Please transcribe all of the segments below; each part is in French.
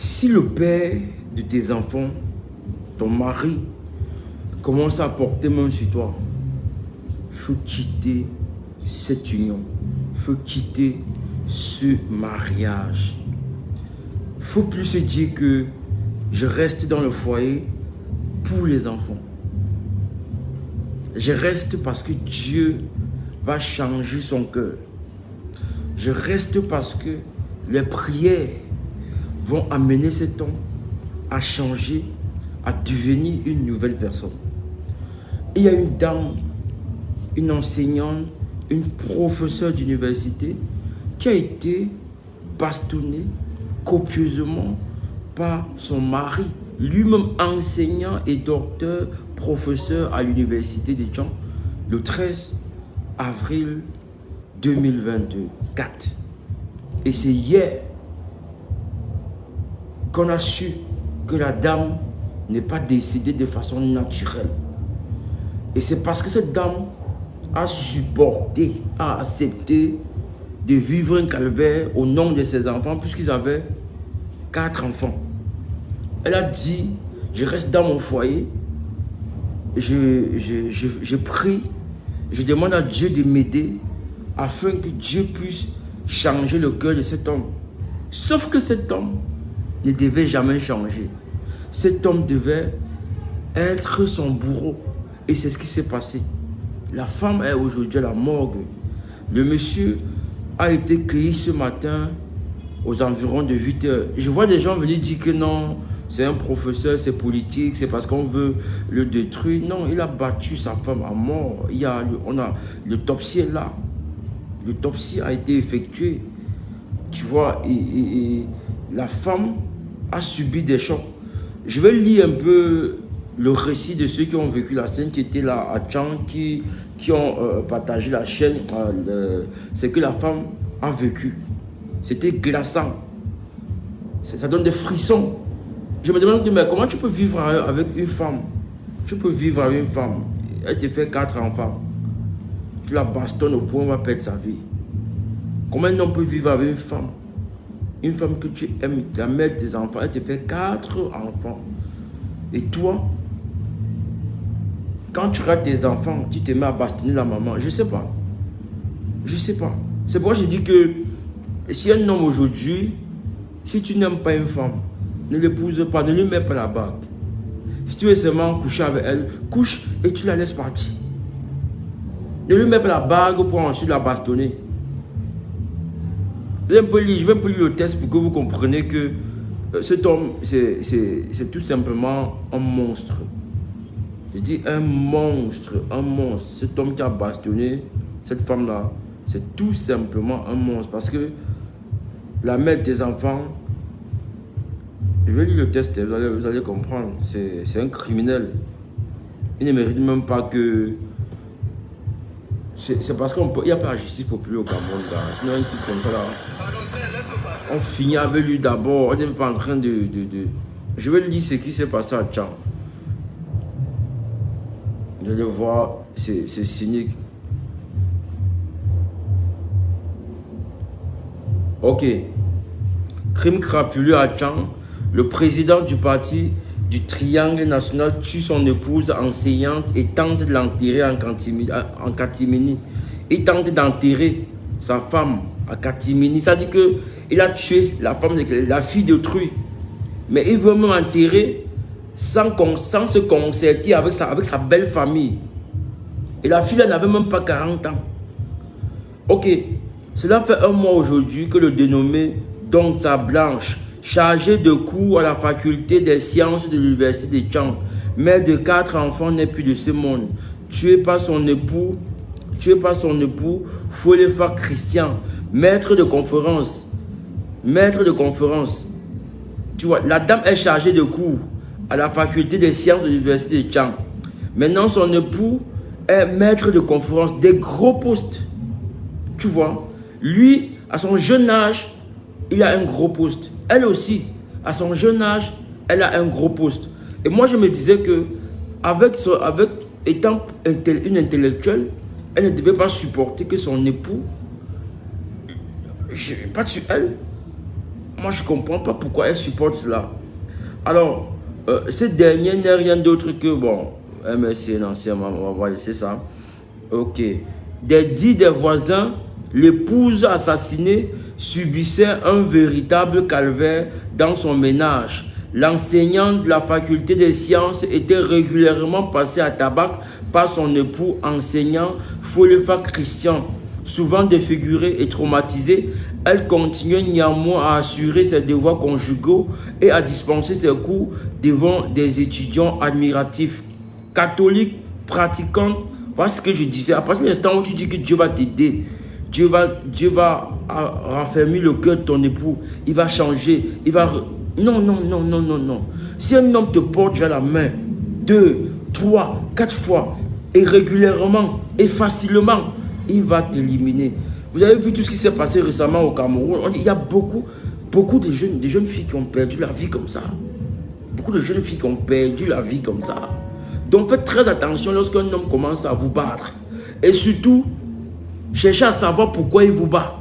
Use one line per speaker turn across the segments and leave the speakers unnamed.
Si le père de tes enfants, ton mari, commence à porter main sur toi, il faut quitter cette union. Il faut quitter ce mariage. Il ne faut plus se dire que je reste dans le foyer pour les enfants. Je reste parce que Dieu va changer son cœur. Je reste parce que les prières vont amener cet homme à changer, à devenir une nouvelle personne. Il y a une dame, une enseignante, une professeure d'université qui a été bastonnée copieusement par son mari, lui-même enseignant et docteur, professeur à l'université de Caen, le 13 avril 2024. Et c'est hier qu'on a su que la dame n'est pas décédée de façon naturelle. Et c'est parce que cette dame a supporté, a accepté de vivre un calvaire au nom de ses enfants, puisqu'ils avaient 4 enfants. Elle a dit, je reste dans mon foyer, je prie, je demande à Dieu de m'aider afin que Dieu puisse changer le cœur de cet homme. Sauf que cet homme ne devait jamais changer. Cet homme devait être son bourreau. Et c'est ce qui s'est passé. La femme est aujourd'hui à la morgue. Le monsieur a été cueilli ce matin aux environs de 8 heures. Je vois des gens venir dire que non, c'est un professeur, c'est politique, c'est parce qu'on veut le détruire. Non, il a battu sa femme à mort. L'autopsie est là. L'autopsie a été effectuée. Tu vois, et la femme a subi des chocs. Je vais lire un peu le récit de ceux qui ont vécu la scène, qui étaient là à Caen, qui ont partagé la chaîne. C'est que la femme a vécu. C'était glaçant. Ça donne des frissons. Je me demande, mais comment tu peux vivre avec une femme? Tu peux vivre avec une femme. Elle te fait 4 enfants. Tu la bastonnes au point où elle va perdre sa vie. Comment un homme peut vivre avec une femme? Une femme que tu aimes, la mère de tes enfants, elle te fait 4 enfants. Et toi, quand tu rates tes enfants, tu te mets à bastonner la maman. Je ne sais pas. Je ne sais pas. C'est pourquoi je dis que si un homme aujourd'hui, si tu n'aimes pas une femme, ne l'épouse pas, ne lui mets pas la bague. Si tu veux seulement coucher avec elle, couche et tu la laisses partir. Ne lui mets pas la bague pour ensuite la bastonner. Je vais un peu lire le texte pour que vous compreniez que cet homme, c'est tout simplement un monstre. Je dis un monstre, un monstre. Cet homme qui a bastonné cette femme-là, c'est tout simplement un monstre. Parce que la mère de tes enfants, je vais lire le texte, vous allez comprendre, c'est un criminel. Il ne mérite même pas que... C'est parce qu'il n'y a pas la justice populaire au Cameroun. Sinon, un type comme ça, là, on finit avec lui d'abord. On n'est pas en train de... Je vais lire ce qui s'est passé à Caen. Vous allez voir, c'est cynique. Ok. Crime crapuleux à Caen. Le président du parti du Triangle National tue son épouse enseignante et tente de l'enterrer en catimini. Il tente d'enterrer sa femme à catimini. Ça dit qu'il a tué la fille d'autrui. Mais il veut même enterrer sans se concerter avec sa belle famille. Et la fille n'avait même pas 40 ans. Ok, cela fait un mois aujourd'hui que le dénommé Donta Blanche, chargé de cours à la faculté des sciences de l'université de Caen, mère de 4 enfants nés plus de ce monde, tué par son époux Folefa Christian, maître de conférence. Tu vois, la dame est chargée de cours à la faculté des sciences de l'université de Caen. Maintenant, son époux est maître de conférence, des gros postes. Tu vois, lui, à son jeune âge, il a un gros poste. Elle aussi, à son jeune âge, elle a un gros poste. Et moi, je me disais que, étant une intellectuelle, elle ne devait pas supporter que son époux, pas sur elle, Moi, je ne comprends pas pourquoi elle supporte cela. Alors, cette dernière n'est rien d'autre que, bon, MSC, non, on va laisser ça. Ok. Des voisins, l'épouse assassinée subissait un véritable calvaire dans son ménage. L'enseignant de la faculté des sciences était régulièrement passé à tabac par son époux enseignant Folefa Christian. Souvent défigurée et traumatisée, elle continuait néanmoins à assurer ses devoirs conjugaux et à dispenser ses cours devant des étudiants admiratifs. Catholique, pratiquante, voilà ce que je disais. À partir de l'instant où tu dis que Dieu va t'aider, Dieu va raffermir le cœur de ton époux, il va changer, il va... Non, non, non, non, non, non. Si un homme te porte déjà la main 2, 3, 4 fois, et régulièrement, et facilement, il va t'éliminer. Vous avez vu tout ce qui s'est passé récemment au Cameroun. Il y a beaucoup de jeunes filles qui ont perdu la vie comme ça. Beaucoup de jeunes filles qui ont perdu la vie comme ça. Donc faites très attention lorsqu'un homme commence à vous battre. Et surtout, cherchez à savoir pourquoi il vous bat.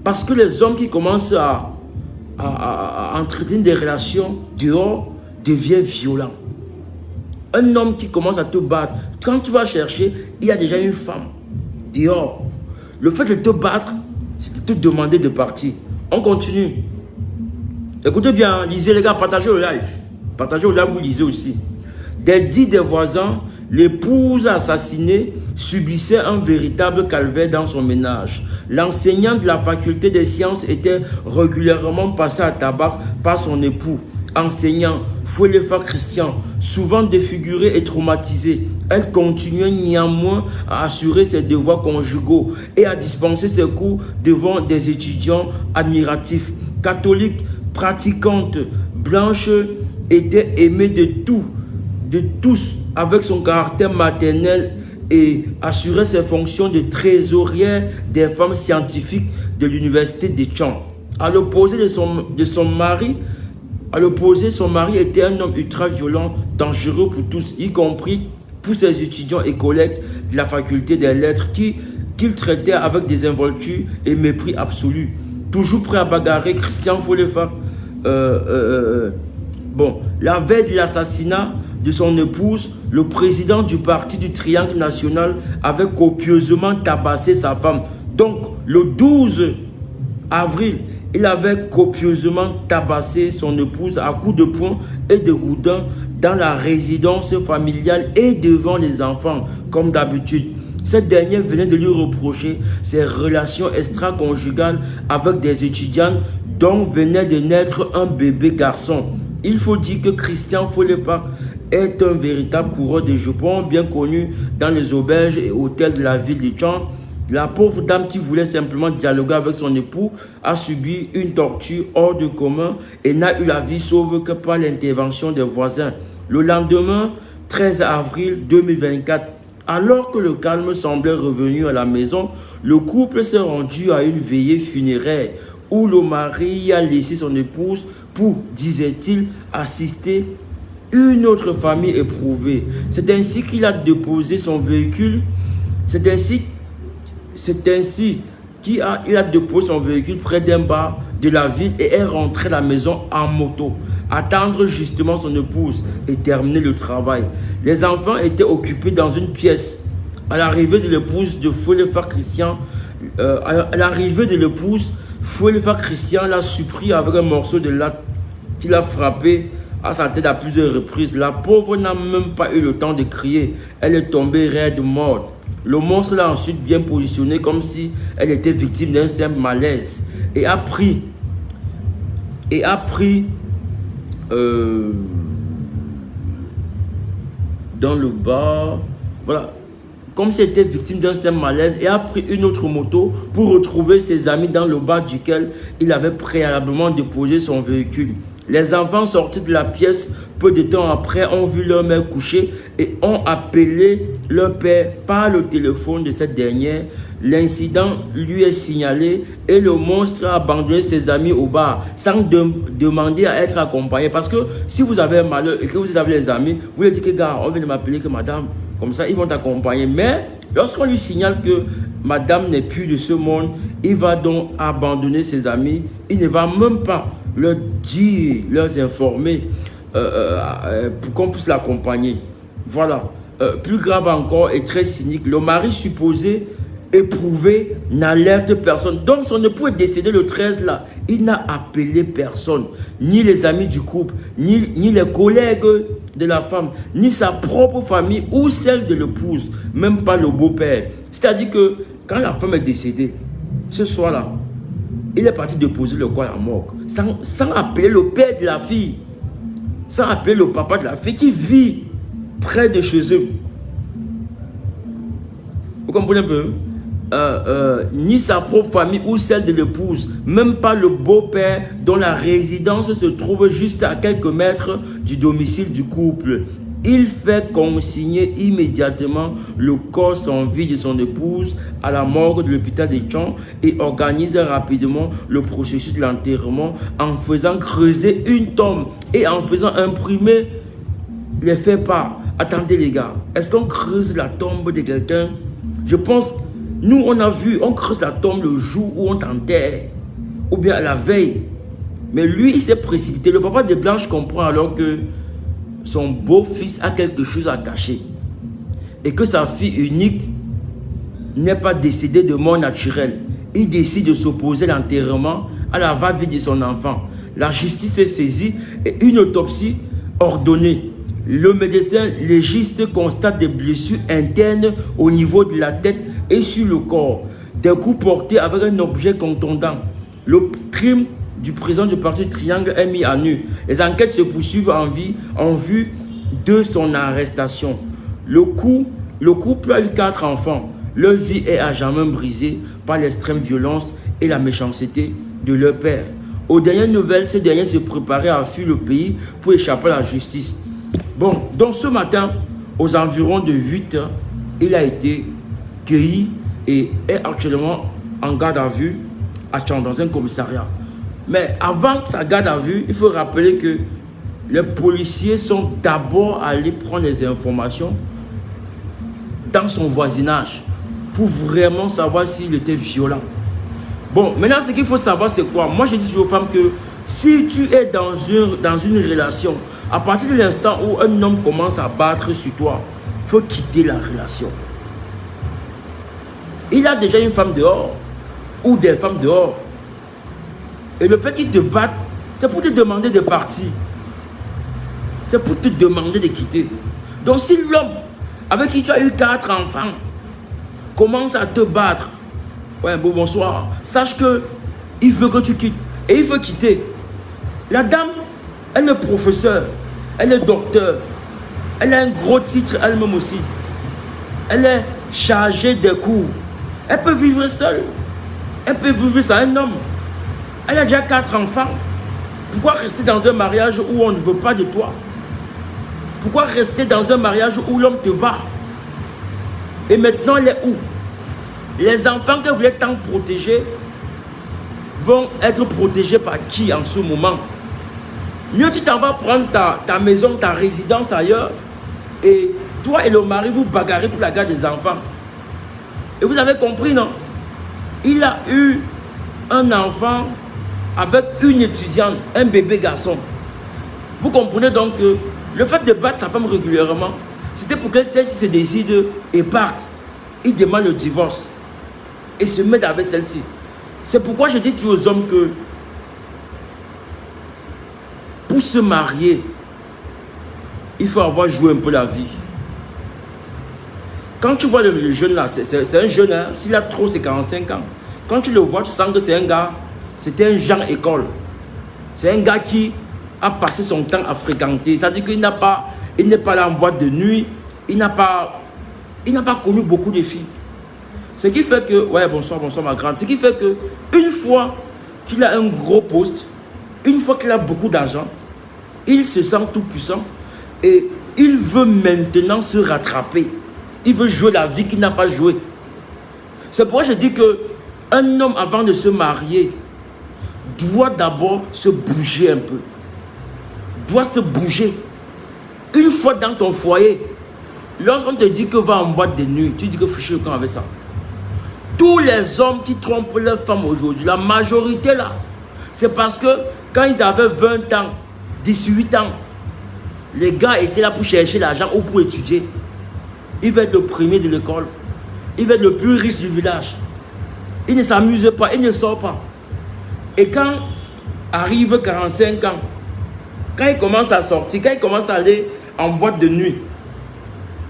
Parce que les hommes qui commencent à entretenir des relations dehors deviennent violents. Un homme qui commence à te battre, quand tu vas chercher, il y a déjà une femme dehors. Le fait de te battre, c'est de te demander de partir. On continue. Écoutez bien, lisez les gars, partagez le live. Partagez le live, vous lisez aussi. Des voisins, l'épouse assassinée subissait un véritable calvaire dans son ménage. L'enseignant de la faculté des sciences était régulièrement passé à tabac par son époux. Enseignant, Folefa Christian, souvent défigurée et traumatisée, elle continuait néanmoins à assurer ses devoirs conjugaux et à dispenser ses cours devant des étudiants admiratifs. Catholique, pratiquante, blanche, était aimée de tous, avec son caractère maternel et assurait ses fonctions de trésorière des femmes scientifiques de l'université de Tchang. À l'opposé de son mari, son mari était un homme ultra violent, dangereux pour tous, y compris pour ses étudiants et collègues de la faculté des lettres qu'il traitait avec désinvolture et mépris absolu. Toujours prêt à bagarrer, Christian Folefa. La veille de l'assassinat de son épouse, le président du parti du Triangle National avait copieusement tabassé sa femme. Donc, le 12 avril, il avait copieusement tabassé son épouse à coups de poing et de goudin dans la résidence familiale et devant les enfants, comme d'habitude. Cette dernière venait de lui reprocher ses relations extra-conjugales avec des étudiants dont venait de naître un bébé garçon. Il faut dire que Christian Folefa est un véritable coureur de jupons bien connu dans les auberges et hôtels de la ville de Tchang. La pauvre dame qui voulait simplement dialoguer avec son époux a subi une torture hors de commun et n'a eu la vie sauve que par l'intervention des voisins. Le lendemain, 13 avril 2024, alors que le calme semblait revenu à la maison, le couple s'est rendu à une veillée funéraire où le mari a laissé son épouse pour, disait-il, assister une autre famille éprouvée. C'est ainsi qu'il a déposé son véhicule. C'est ainsi qu'il a déposé son véhicule près d'un bar de la ville et est rentré à la maison en moto, attendre justement son épouse et terminer le travail. Les enfants étaient occupés dans une pièce. À l'arrivée de l'épouse de Folefa Christian, Folefa Christian l'a surpris avec un morceau de latte qu'il a frappé à sa tête à plusieurs reprises. La pauvre n'a même pas eu le temps de crier. Elle est tombée raide morte. Le monstre l'a ensuite bien positionné comme si elle était victime d'un simple malaise et a pris dans le bar, voilà, comme si elle était victime d'un simple malaise et a pris une autre moto pour retrouver ses amis dans le bar duquel il avait préalablement déposé son véhicule. Les enfants sortis de la pièce peu de temps après ont vu leur mère couchée et ont appelé leur père par le téléphone de cette dernière. L'incident lui est signalé et le monstre a abandonné ses amis au bar sans demander à être accompagné. Parce que si vous avez un malheur et que vous avez les amis, vous leur dites que gars, on vient de m'appeler que madame, comme ça ils vont t'accompagner. Mais lorsqu'on lui signale que madame n'est plus de ce monde, il va donc abandonner ses amis. Il ne va même pas leur dire, leur informer pour qu'on puisse l'accompagner. Voilà. Plus grave encore et très cynique, le mari supposé éprouvé n'alerte personne. Donc son époux est décédé le 13 là. Il n'a appelé personne, ni les amis du couple, ni les collègues de la femme, ni sa propre famille ou celle de l'épouse, même pas le beau-père. C'est-à-dire que quand la femme est décédée, ce soir-là, il est parti déposer le corps à la morgue, sans appeler le père de la fille, sans appeler le papa de la fille qui vit près de chez eux. Vous comprenez un peu? Ni sa propre famille ou celle de l'épouse, même pas le beau-père dont la résidence se trouve juste à quelques mètres du domicile du couple. Il fait consigner immédiatement le corps sans vie de son épouse à la morgue de l'hôpital des Champs et organise rapidement le processus de l'enterrement en faisant creuser une tombe et en faisant imprimer les faits pas. Attendez les gars, est-ce qu'on creuse la tombe de quelqu'un? Je pense, nous on a vu, on creuse la tombe le jour où on t'enterre, ou bien à la veille. Mais lui il s'est précipité. Le papa de Blanche comprend alors que son beau-fils a quelque chose à cacher et que sa fille unique n'est pas décédée de mort naturelle. Il décide de s'opposer à l'enterrement à la va-vie de son enfant. La justice est saisie et une autopsie ordonnée. Le médecin légiste constate des blessures internes au niveau de la tête et sur le corps. Des coups portés avec un objet contondant. Le crime du président du parti Triangle est mis à nu. Les enquêtes se poursuivent en vue de son arrestation. Le couple a eu 4 enfants. Leur vie est à jamais brisée par l'extrême violence et la méchanceté de leur père. Aux dernières nouvelles, ce dernier se préparait à fuir le pays pour échapper à la justice. Bon, donc ce matin, aux environs de 8 heures, il a été cueilli et est actuellement en garde à vue à Tchang, dans un commissariat. Mais avant sa garde à vue, il faut rappeler que les policiers sont d'abord allés prendre les informations dans son voisinage pour vraiment savoir s'il était violent. Bon, maintenant, ce qu'il faut savoir, c'est quoi? Moi, je dis toujours aux femmes que si tu es dans une relation, à partir de l'instant où un homme commence à battre sur toi, il faut quitter la relation. Il a déjà une femme dehors ou des femmes dehors. Et le fait qu'il te batte, c'est pour te demander de partir. C'est pour te demander de quitter. Donc si l'homme avec qui tu as eu 4 enfants commence à te battre, ouais, bon, bonsoir, sache que il veut que tu quittes. Et il veut quitter. La dame, elle est professeure, elle est docteur, elle a un gros titre elle-même aussi. Elle est chargée des cours. Elle peut vivre seule. Elle peut vivre sans un homme. Elle a déjà 4 enfants. Pourquoi rester dans un mariage où on ne veut pas de toi? Pourquoi rester dans un mariage où l'homme te bat? Et maintenant, elle est où? Les enfants qu'elle voulait tant protéger vont être protégés par qui en ce moment? Mieux tu t'en vas prendre ta maison, ta résidence ailleurs, et toi et le mari vous bagarrez pour la garde des enfants. Et vous avez compris, non? Il a eu un enfant avec une étudiante, un bébé garçon. Vous comprenez donc que le fait de battre sa femme régulièrement, c'était pour que celle-ci se décide et parte. Il demande le divorce et se met avec celle-ci. C'est pourquoi je dis aux hommes que pour se marier, il faut avoir joué un peu la vie. Quand tu vois le jeune là, c'est un jeune, hein, s'il a trop, c'est 45 ans. Quand tu le vois, tu sens que c'est un gars, c'était un genre école. C'est un gars qui a passé son temps à fréquenter. C'est-à-dire qu'il n'est pas là en boîte de nuit, il n'a pas connu beaucoup de filles. Ce qui fait que, ouais, bonsoir ma grande, ce qui fait que une fois qu'il a un gros poste, une fois qu'il a beaucoup d'argent, il se sent tout puissant et il veut maintenant se rattraper. Il veut jouer la vie qu'il n'a pas jouée. C'est pourquoi je dis que un homme avant de se marier doit d'abord se bouger un peu. Doit se bouger. Une fois dans ton foyer, lorsqu'on te dit que va en boîte de nuit, tu dis que fiche le camp avec ça. Tous les hommes qui trompent leurs femmes aujourd'hui, la majorité là, c'est parce que Quand ils avaient 20 ans, 18 ans, les gars étaient là pour chercher l'argent ou pour étudier. Il va être le premier de l'école. Il va être le plus riche du village. Il ne s'amuse pas, il ne sort pas. Et quand arrive 45 ans, quand il commence à sortir, quand il commence à aller en boîte de nuit,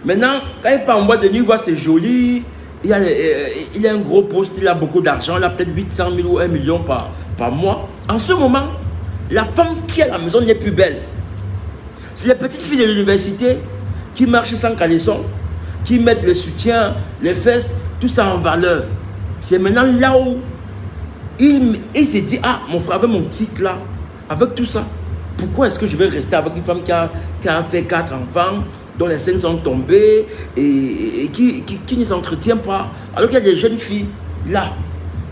maintenant, quand il part en boîte de nuit, il voit c'est joli, il a un gros poste, il a beaucoup d'argent, il a peut-être 800 000 ou 1 million par mois. En ce moment, la femme qui est à la maison n'est plus belle. C'est les petites filles de l'université qui marchent sans caleçon, qui mettent le soutien, les fesses, tout ça en valeur. C'est maintenant là où il s'est dit, ah, mon frère, avec mon titre là, avec tout ça, pourquoi est-ce que je vais rester avec une femme qui a fait 4 enfants, dont les seins sont tombés et qui ne s'entretient pas, alors qu'il y a des jeunes filles là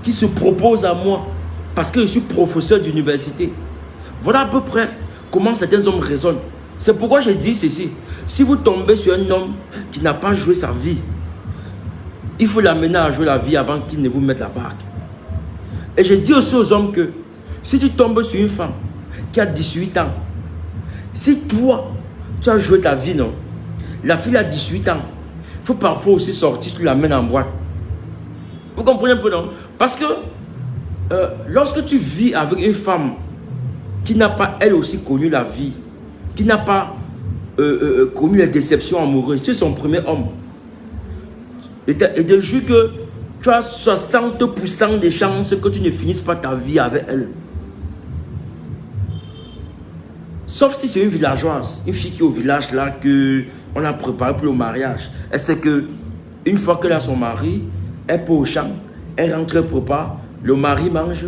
qui se proposent à moi parce que je suis professeur d'université. Voilà à peu près comment certains hommes raisonnent. C'est pourquoi je dis ceci. Si vous tombez sur un homme qui n'a pas joué sa vie, il faut l'amener à jouer la vie avant qu'il ne vous mette la barque. Et je dis aussi aux hommes que si tu tombes sur une femme qui a 18 ans, si toi, tu as joué ta vie, non, la fille a 18 ans, il faut parfois aussi sortir, tu l'amènes en boîte. Vous comprenez un peu, non? Parce que lorsque tu vis avec une femme qui n'a pas elle aussi connu la vie, qui n'a pas connu les déceptions amoureuses, tu es son premier homme. Et de jure que tu as 60% de chances que tu ne finisses pas ta vie avec elle. Sauf si c'est une villageoise, une fille qui est au village là, qu'on a préparé pour le mariage. Elle sait que une fois qu'elle a son mari, elle peut au champ, elle rentre, elle prépare, le mari mange,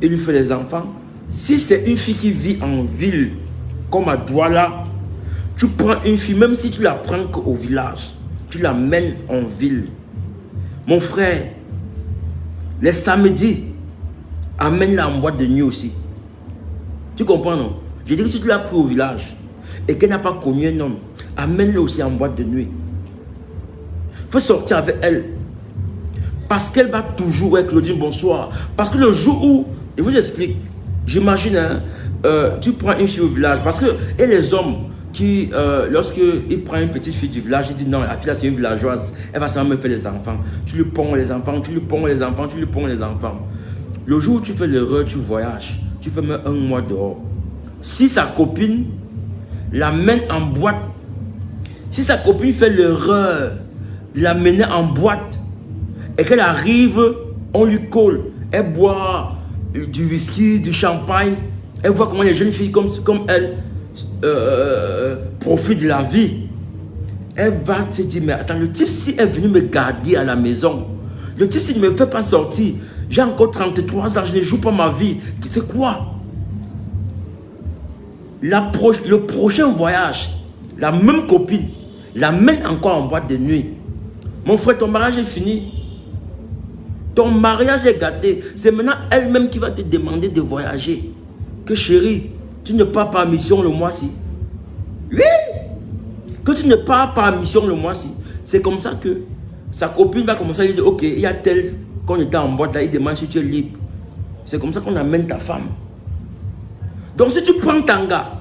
il lui fait les enfants. Si c'est une fille qui vit en ville, comme à Douala, tu prends une fille, même si tu la prends qu'au village, tu l'amènes en ville. Mon frère, les samedis, amène-la en boîte de nuit aussi. Tu comprends, non? Je dis que si tu l'as pris au village et qu'elle n'a pas connu un homme, amène-le aussi en boîte de nuit. Il faut sortir avec elle. Parce qu'elle va toujours être Claudine bonsoir. Parce que le jour où, je vous explique, j'imagine, hein, tu prends une fille au village. Parce que, et les hommes qui, lorsqu'ils prennent une petite fille du village, ils disent non, la fille là c'est une villageoise, elle va seulement me faire les enfants. Tu lui ponds les enfants, tu lui ponds les enfants, tu lui ponds les enfants. Le jour où tu fais l'erreur, tu voyages, tu fais même un mois dehors. Si sa copine l'amène en boîte, si sa copine fait l'erreur de l'amener en boîte et qu'elle arrive, on lui colle, elle boit du whisky, du champagne, elle voit comment les jeunes filles comme elle profitent de la vie. Elle va se dire, mais attends, le type si est venu me garder à la maison, le type s'il ne me fait pas sortir, j'ai encore 33 ans, je ne joue pas ma vie, c'est quoi? Le prochain voyage, la même copine l'amène encore en boîte de nuit. Mon frère, ton mariage est fini. Ton mariage est gâté. C'est maintenant elle-même qui va te demander de voyager. Que chérie, tu ne pars pas à mission le mois-ci. Oui! Que tu ne pars pas à mission le mois-ci. C'est comme ça que sa copine va commencer à lui dire, ok, il y a tel qu'on était en boîte là, il demande si tu es libre. C'est comme ça qu'on amène ta femme. Donc si tu prends ton gars,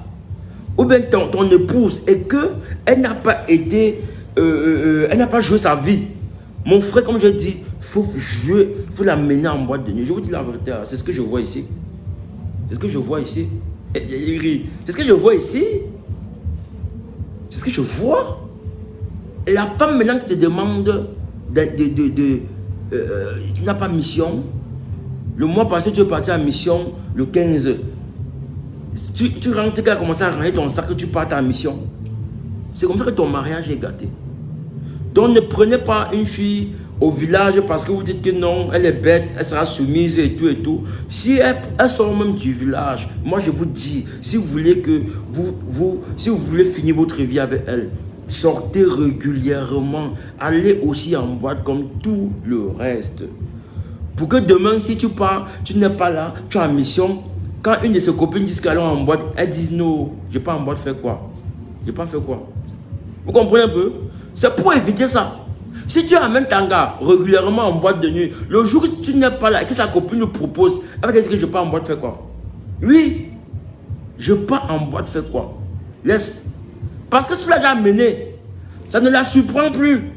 ou bien ton épouse, et qu'elle n'a pas été, elle n'a pas joué sa vie, mon frère, comme je dis, il faut jouer, il faut l'amener en boîte de nuit. Je vous dis la vérité, c'est ce que je vois ici. C'est ce que je vois ici. Il rit. C'est ce que je vois ici. C'est ce que je vois. Et la femme maintenant qui te demande tu n'as pas mission. Le mois passé, tu es parti en mission le 15. Tu rentres, tu as commencé à ranger ton sac, tu pars à mission. C'est comme ça que ton mariage est gâté. Donc ne prenez pas une fille au village parce que vous dites que non, elle est bête, elle sera soumise et tout et tout. Si elle sort même du village, moi je vous dis, si vous voulez que si vous voulez finir votre vie avec elle, sortez régulièrement, allez aussi en boîte comme tout le reste. Pour que demain, si tu pars, tu n'es pas là, tu as mission. Quand une de ses copines dit qu'elle est en boîte, elle dit non, je n'ai pas en boîte, fait quoi? Je n'ai pas fait quoi? Vous comprenez un peu? C'est pour éviter ça. Si tu amènes ton gars régulièrement en boîte de nuit, le jour où tu n'es pas là et que sa copine nous propose, elle va te dire que je ne vais pas en boîte, fait quoi? Oui, Je pars en boîte, fais quoi? Laisse. Parce que tu l'as déjà amené. Ça ne la surprend plus.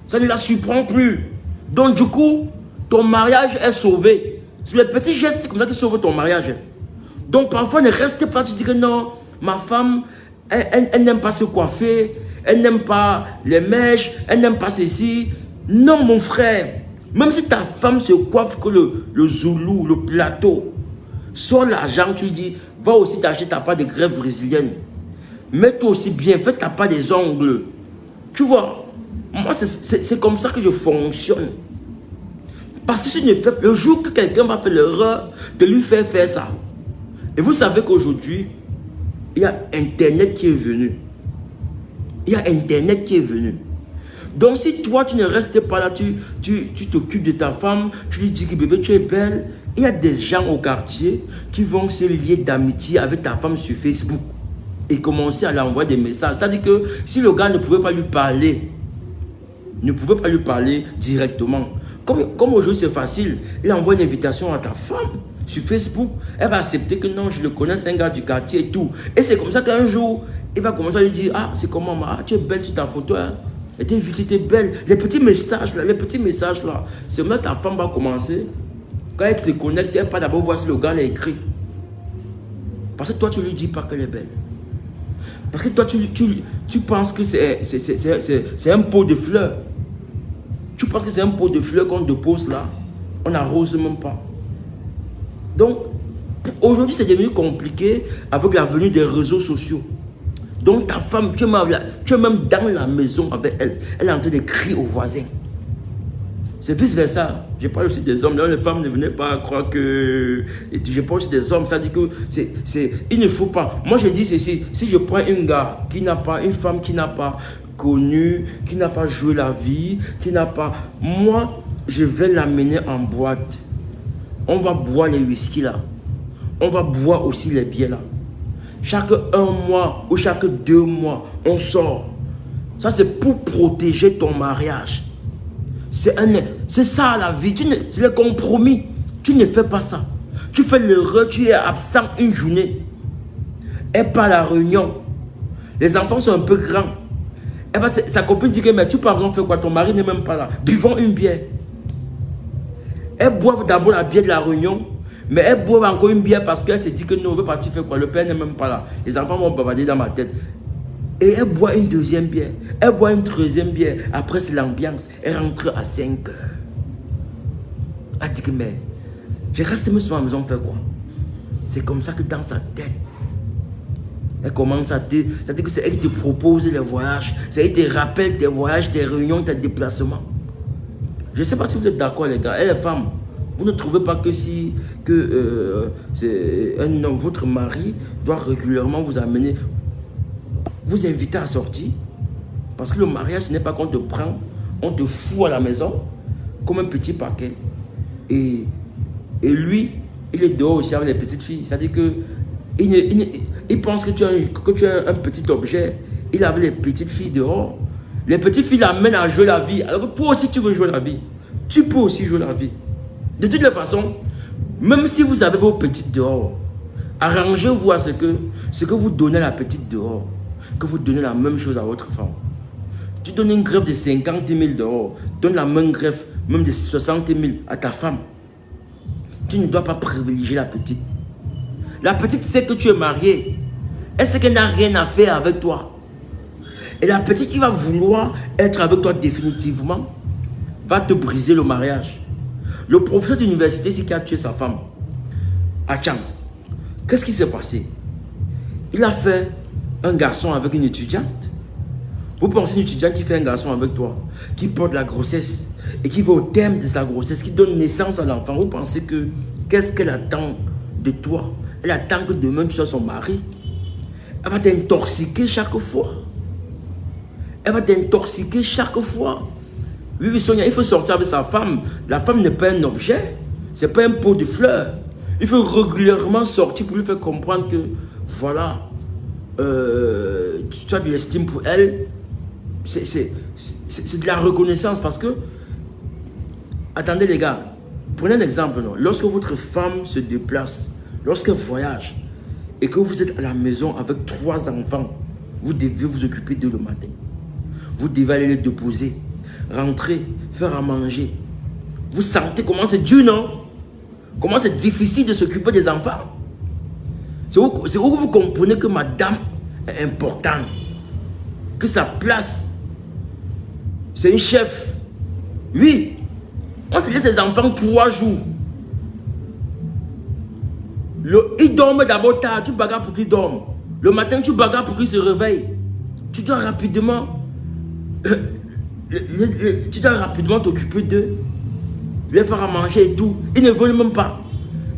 Ça ne la surprend plus. Donc du coup, ton mariage est sauvé. C'est les petits gestes comme ça qui sauvent ton mariage. Donc parfois, ne reste pas, tu dis que non, ma femme, elle n'aime pas se coiffer, elle n'aime pas les mèches, elle n'aime pas ceci. Non, mon frère, même si ta femme se coiffe que le zoulou, le plateau, sors l'argent, tu dis, va aussi t'acheter ta part de greffe brésilienne. Mets-toi aussi bien, fais ta part des ongles. Tu vois, moi, c'est comme ça que je fonctionne. Parce que si tu ne fais, le jour que quelqu'un va faire l'erreur de lui faire ça, et vous savez qu'aujourd'hui, il y a Internet qui est venu. Il y a Internet qui est venu. Donc si toi, tu ne restes pas là, tu t'occupes de ta femme, tu lui dis que bébé, tu es belle, il y a des gens au quartier qui vont se lier d'amitié avec ta femme sur Facebook et commencer à lui envoyer des messages. C'est-à-dire que si le gars ne pouvait pas lui parler, directement, comme aujourd'hui c'est facile, il envoie une invitation à ta femme sur Facebook, elle va accepter que non, je le connais, c'est un gars du quartier et tout. Et c'est comme ça qu'un jour, il va commencer à lui dire, ah, c'est comment, ah, tu es belle sur ta photo, hein. Et tu es belle. Les petits messages là, c'est maintenant ta femme va commencer. Quand elle se connecte, elle va d'abord voir si le gars l'a écrit. Parce que toi, tu ne lui dis pas qu'elle est belle. Parce que toi, tu penses que c'est un pot de fleurs. Tu penses que c'est un pot de fleurs qu'on dépose là. On n'arrose même pas. Donc, aujourd'hui, c'est devenu compliqué avec la venue des réseaux sociaux. Donc, ta femme, tu es même dans la maison avec elle. Elle est en train de crier aux voisins. C'est vice-versa. Je parle aussi des hommes. Là, les femmes ne venaient pas croire que... Je parle aussi des hommes. Ça dit que il ne faut pas. Moi, je dis ceci. Si je prends une femme qui n'a pas connu, qui n'a pas joué la vie, qui n'a pas... Moi, je vais l'amener en boîte. On va boire les whisky là. On va boire aussi les bières là. Chaque 1 mois ou chaque 2 mois, on sort. Ça, c'est pour protéger ton mariage. C'est ça la vie. C'est le compromis. Tu ne fais pas ça. Tu fais l'erreur, tu es absent une journée. Et pas la réunion. Les enfants sont un peu grands. Sa copine dit que mais tu par exemple fais quoi? Ton mari n'est même pas là. Buvons une bière. Elle boit d'abord la bière de la réunion. Mais elle boit encore une bière parce qu'elle s'est dit que non, on veut partir faire quoi? Le père n'est même pas là. Les enfants vont bavarder dans ma tête. Et elle boit une deuxième bière. Elle boit une troisième bière. Après, c'est l'ambiance. Elle rentre à 5 heures. Elle dit que mais, je reste même sur la maison faire quoi? C'est comme ça que dans sa tête, elle commence à te... C'est-à-dire que c'est elle qui te propose les voyages. C'est elle qui te rappelle tes voyages, tes réunions, tes déplacements. Je ne sais pas si vous êtes d'accord les gars. Et les femmes, vous ne trouvez pas que si c'est un homme, votre mari doit régulièrement vous amener, vous inviter à sortir? Parce que le mariage, ce n'est pas qu'on te prend, on te fout à la maison comme un petit paquet. Et lui, il est dehors aussi avec les petites filles. C'est-à-dire que il pense que tu es un petit objet. Il a avec les petites filles dehors. Les petites filles l'amènent à jouer la vie. Alors que toi aussi, tu veux jouer la vie. Tu peux aussi jouer la vie. De toutes les façons, même si vous avez vos petites dehors, arrangez-vous à ce que vous donnez à la petite dehors, que vous donnez la même chose à votre femme. Tu donnes une greffe de 50 000 dehors, donne la même greffe, même de 60 000 à ta femme. Tu ne dois pas privilégier la petite. La petite sait que tu es marié. Elle sait qu'elle n'a rien à faire avec toi. Et la petite qui va vouloir être avec toi définitivement, va te briser le mariage. Le professeur d'université, c'est qui a tué sa femme à Tchang. Qu'est-ce qui s'est passé? Il a fait un garçon avec une étudiante. Vous pensez une étudiante qui fait un garçon avec toi, qui porte la grossesse et qui va au terme de sa grossesse, qui donne naissance à l'enfant. Vous pensez que qu'est-ce qu'elle attend de toi? Elle attend que demain tu sois son mari. Elle va t'intoxiquer chaque fois. Elle va t'intoxiquer chaque fois. Oui, Sonia, il faut sortir avec sa femme. La femme n'est pas un objet. Ce n'est pas un pot de fleurs. Il faut régulièrement sortir pour lui faire comprendre que, voilà, tu as de l'estime pour elle. C'est de la reconnaissance parce que, attendez les gars, prenez un exemple. Non? Lorsque votre femme se déplace, lorsqu'elle voyage, et que vous êtes à la maison avec 3 enfants, vous devez vous occuper d'eux le matin. Vous devez aller les déposer, rentrer, faire à manger. Vous sentez comment c'est dur, non? Comment c'est difficile de s'occuper des enfants? C'est où vous comprenez que madame est importante. Que sa place, c'est une chef. Oui, on se laisse les enfants 3 jours. Ils dorment d'abord tard, tu bagarres pour qu'ils dorment. Le matin, tu bagarres pour qu'ils se réveillent. Tu dois rapidement t'occuper d'eux, les faire à manger et tout. Ils ne veulent même pas.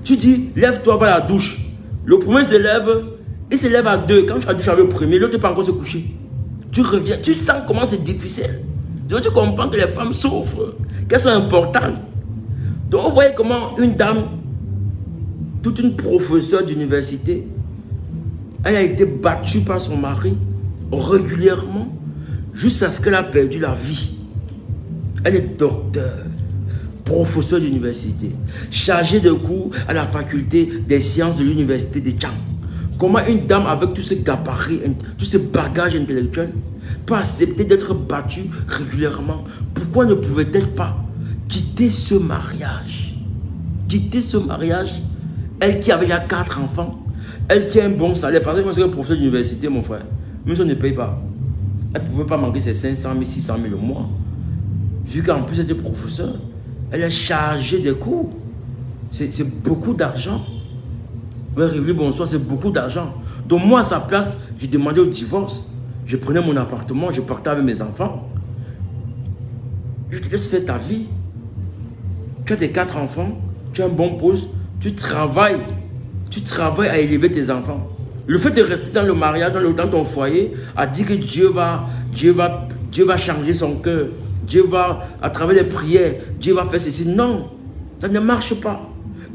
Tu dis, lève-toi, va à la douche. Le premier se lève, il se lève à 2. Quand tu as douché avec le premier, l'autre ne peut pas encore se coucher. Tu reviens, tu sens comment c'est difficile. Donc tu comprends que les femmes souffrent, qu'elles sont importantes. Donc vous voyez comment une dame, toute une professeure d'université, elle a été battue par son mari régulièrement jusqu'à ce qu'elle a perdu la vie. Elle est docteur, professeur d'université, chargée de cours à la faculté des sciences de l'université de Tchang. Comment une dame avec tous ces gabarits, tous ces bagages intellectuels peut accepter d'être battue régulièrement? Pourquoi ne pouvait-elle pas quitter ce mariage? Quitter ce mariage, elle qui avait déjà 4 enfants, elle qui a un bon salaire. Parce que moi, c'est un professeur d'université, mon frère. Même si on ne paye pas, elle ne pouvait pas manquer ses 500 000, 600 000 le mois. Vu qu'en plus, elle était professeur, elle est chargée des cours. C'est beaucoup d'argent. Oui, Réveillez, bonsoir, c'est beaucoup d'argent. Donc moi, à sa place, j'ai demandé au divorce. Je prenais mon appartement, je partais avec mes enfants. Je te laisse faire ta vie. Tu as tes 4 enfants, tu as un bon poste, tu travailles à élever tes enfants. Le fait de rester dans le mariage, dans ton foyer, a dit que Dieu va changer son cœur. Dieu va, à travers les prières, Dieu va faire ceci. Non, ça ne marche pas.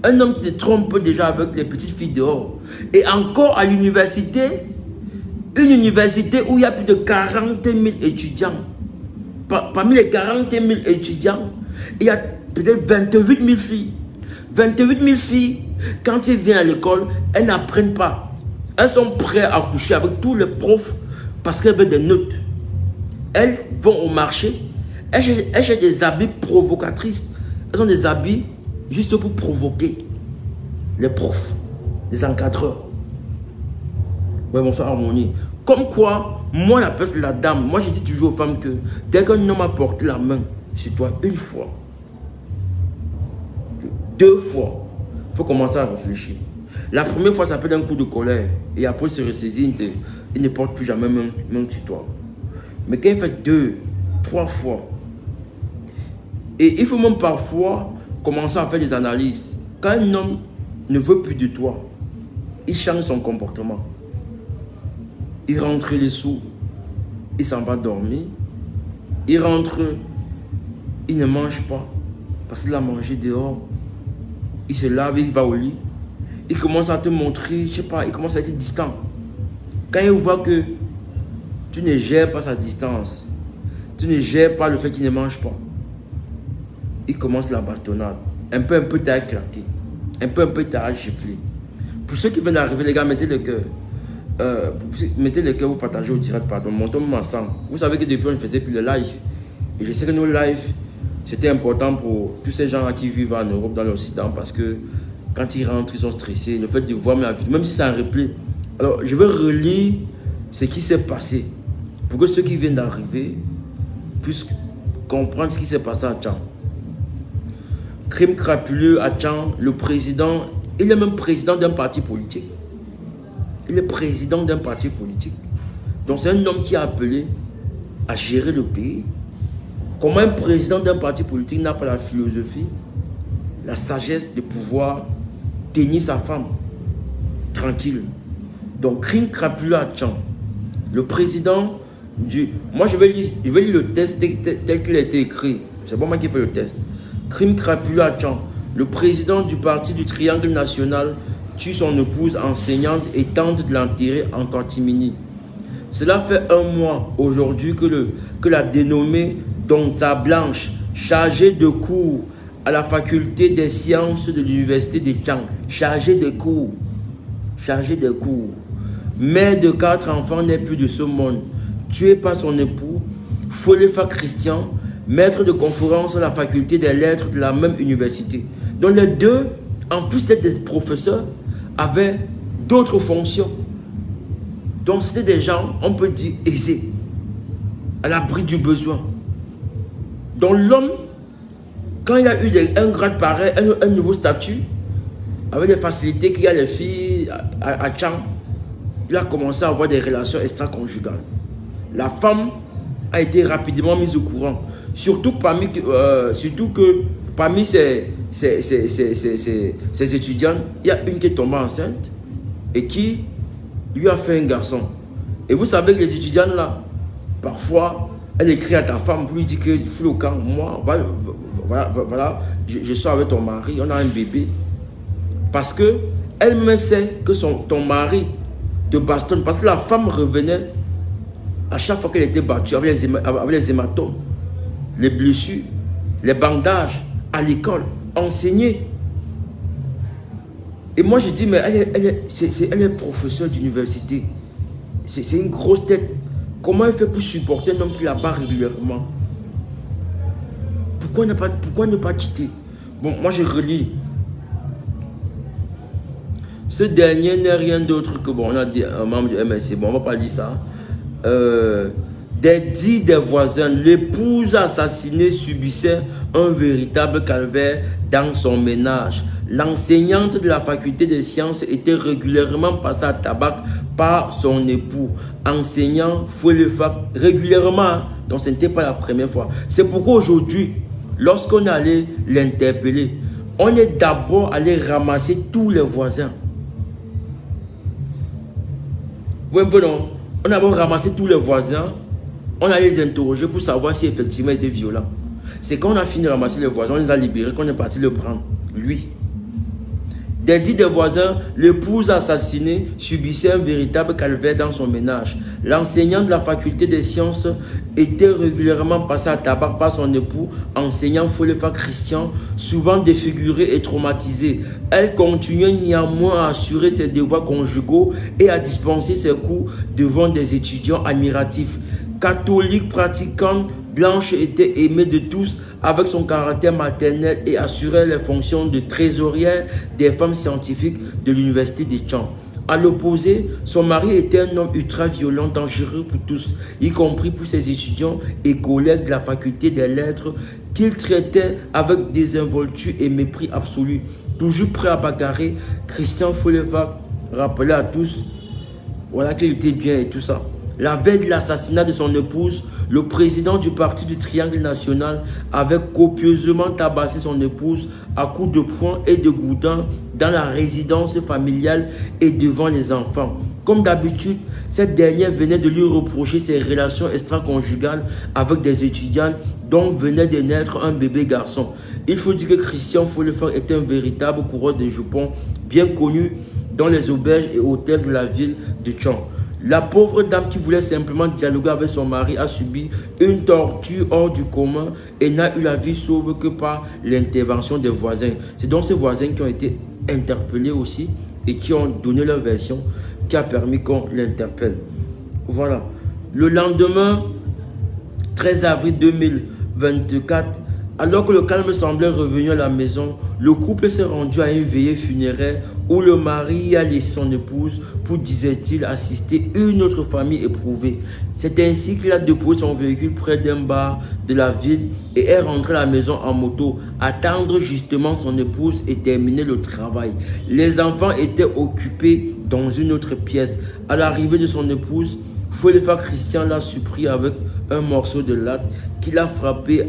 Un homme qui se trompe déjà avec les petites filles dehors. Et encore à l'université, une université où il y a plus de 40 000 étudiants. Parmi les 40 000 étudiants, il y a peut-être 28 000 filles. 28 000 filles, quand elles viennent à l'école, elles n'apprennent pas. Elles sont prêtes à coucher avec tous les profs parce qu'elles veulent des notes. Elles vont au marché, elles cherchent des habits provocatrices. Elles ont des habits juste pour provoquer les profs, les encadreurs. Ouais, bonsoir Harmonie. Comme quoi, moi j'appelle la dame. Moi je dis toujours aux femmes que dès qu'un homme a porté la main sur toi une fois, 2 fois, il faut commencer à réfléchir. La première fois, ça peut être un coup de colère. Et après, il se ressaisit, il ne porte plus jamais main sur toi. Mais quand il fait 2, 3 fois, et il faut même parfois commencer à faire des analyses. Quand un homme ne veut plus de toi, il change son comportement. Il rentre les sous, il s'en va dormir. Il rentre, il ne mange pas parce qu'il a mangé dehors. Il se lave, il va au lit. Il commence à te montrer, je sais pas, il commence à être distant. Quand il voit que tu ne gères pas sa distance, tu ne gères pas le fait qu'il ne mange pas, il commence la bastonnade. Un peu t'as claqué. Un peu t'as giflé. Pour ceux qui viennent d'arriver, les gars, mettez le cœur. Mettez le cœur, vous partagez au direct, pardon. Montons ensemble. Vous savez que depuis, on ne faisait plus le live. Et je sais que nos lives, c'était important pour tous ces gens qui vivent en Europe, dans l'Occident, parce que quand ils rentrent, ils sont stressés. Le fait de voir ma vidéo, même si c'est un replay. Alors, je vais relire ce qui s'est passé pour que ceux qui viennent d'arriver puissent comprendre ce qui s'est passé à Tchang. Crime crapuleux à Tchang, le président, il est même président d'un parti politique. Il est président d'un parti politique. Donc c'est un homme qui a appelé à gérer le pays. Comment un président d'un parti politique n'a pas la philosophie, la sagesse de pouvoir tenir sa femme tranquille. Donc crime crapuleux à Tchang. Le président du... Moi je vais lire le test tel qu'il a été écrit. C'est pas moi qui fais le test. Crime crapuleux à Tchang. Le président du parti du Triangle National tue son épouse enseignante et tente de l'enterrer en catimini. Cela fait 1 mois aujourd'hui que la dénommée Donta Blanche, chargée de cours à la faculté des sciences de l'université de Tchang, chargée de cours chargée des cours. Mère de 4 enfants n'est plus de ce monde. Tuée par son époux, Folefa Christian, maître de conférence à la faculté des lettres de la même université. Donc les deux, en plus d'être des professeurs, avaient d'autres fonctions. Donc c'était des gens, on peut dire, aisés, à l'abri du besoin. Donc l'homme, quand il a eu un grade pareil, un nouveau statut, avec les facilités qu'il y a les filles à Tchang, il a commencé à avoir des relations extra-conjugales. La femme a été rapidement mise au courant. Surtout que parmi ses étudiants, il y a une qui est tombée enceinte et qui lui a fait un garçon. Et vous savez que les étudiants là, parfois, elle écrit à ta femme pour lui dire que Flocan, moi, voilà, je sors avec ton mari, on a un bébé. Parce que elle-même sait que ton mari te bastonne. Parce que la femme revenait à chaque fois qu'elle était battue avec les hématomes, les blessures, les bandages, à l'école, enseigner. Et moi je dis, mais elle est professeure d'université. C'est une grosse tête. Comment elle fait pour supporter un homme qui la bat régulièrement? Pourquoi ne pas quitter? Bon, moi je relis. Ce dernier n'est rien d'autre que, bon, on a dit un membre du MSC, bon, on ne va pas lire ça. Des voisins, l'épouse assassinée subissait un véritable calvaire dans son ménage. L'enseignante de la faculté des sciences était régulièrement passée à tabac par son époux. Enseignant, faut le faire régulièrement, hein. Donc ce n'était pas la première fois. C'est pourquoi aujourd'hui, lorsqu'on allait l'interpeller, on est d'abord allé ramasser tous les voisins. Oui, un peu non. On a d'abord ramassé tous les voisins. On a les interroger pour savoir si effectivement il était violent. C'est quand on a fini de ramasser les voisins, on les a libérés, qu'on est parti le prendre, lui. Des voisins, l'épouse assassinée subissait un véritable calvaire dans son ménage. L'enseignant de la faculté des sciences était régulièrement passé à tabac par son époux, enseignant Folefa Christian, souvent défiguré et traumatisé. Elle continuait néanmoins à assurer ses devoirs conjugaux et à dispenser ses cours devant des étudiants admiratifs. Catholique pratiquante, Blanche était aimée de tous avec son caractère maternel et assurait les fonctions de trésorière des femmes scientifiques de l'université de Tchang. À l'opposé, son mari était un homme ultra violent, dangereux pour tous, y compris pour ses étudiants et collègues de la faculté des lettres qu'il traitait avec désinvolture et mépris absolu. Toujours prêt à bagarrer, Christian Folefa rappelait à tous voilà qu'il était bien et tout ça. La veille de l'assassinat de son épouse, le président du parti du Triangle National avait copieusement tabassé son épouse à coups de poing et de goudin dans la résidence familiale et devant les enfants. Comme d'habitude, cette dernière venait de lui reprocher ses relations extra-conjugales avec des étudiants dont venait de naître un bébé garçon. Il faut dire que Christian Folefa était un véritable coureur de jupons, bien connu dans les auberges et hôtels de la ville de Tchang. La pauvre dame qui voulait simplement dialoguer avec son mari a subi une torture hors du commun et n'a eu la vie sauve que par l'intervention des voisins. C'est donc ces voisins qui ont été interpellés aussi et qui ont donné leur version qui a permis qu'on l'interpelle. Voilà. Le lendemain, 13 avril 2024, alors que le calme semblait revenu à la maison, le couple s'est rendu à une veillée funéraire où le mari a laissé son épouse pour, disait-il, assister une autre famille éprouvée. C'est ainsi qu'il a déposé son véhicule près d'un bar de la ville et est rentré à la maison en moto, attendre justement son épouse et terminer le travail. Les enfants étaient occupés dans une autre pièce. À l'arrivée de son épouse, Folefa Christian l'a surpris avec un morceau de latte qu'il a frappé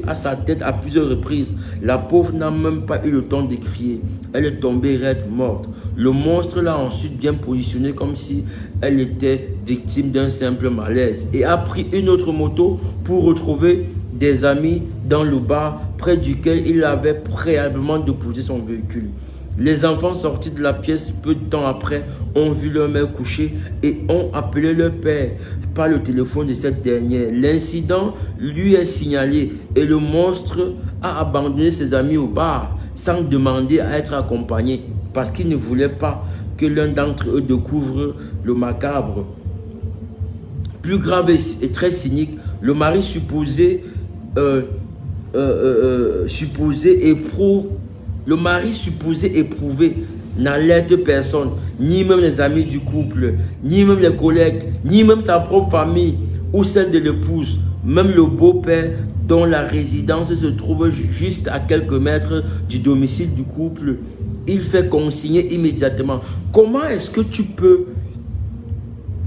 à sa tête à plusieurs reprises. La pauvre n'a même pas eu le temps de crier. Elle est tombée raide, morte. Le monstre l'a ensuite bien positionnée comme si elle était victime d'un simple malaise et a pris une autre moto pour retrouver des amis dans le bar près duquel il avait préalablement déposé son véhicule. Les enfants sortis de la pièce peu de temps après ont vu leur mère couchée et ont appelé leur père par le téléphone de cette dernière. L'incident lui est signalé et le monstre a abandonné ses amis au bar sans demander à être accompagné. parce qu'ils ne voulaient pas que l'un d'entre eux découvre le macabre. Plus grave et très cynique, le mari supposé éprouver n'alerte personne, ni même les amis du couple, ni même les collègues, ni même sa propre famille ou celle de l'épouse, même le beau-père dont la résidence se trouve juste à quelques mètres du domicile du couple. Il fait consigner immédiatement. Comment est-ce que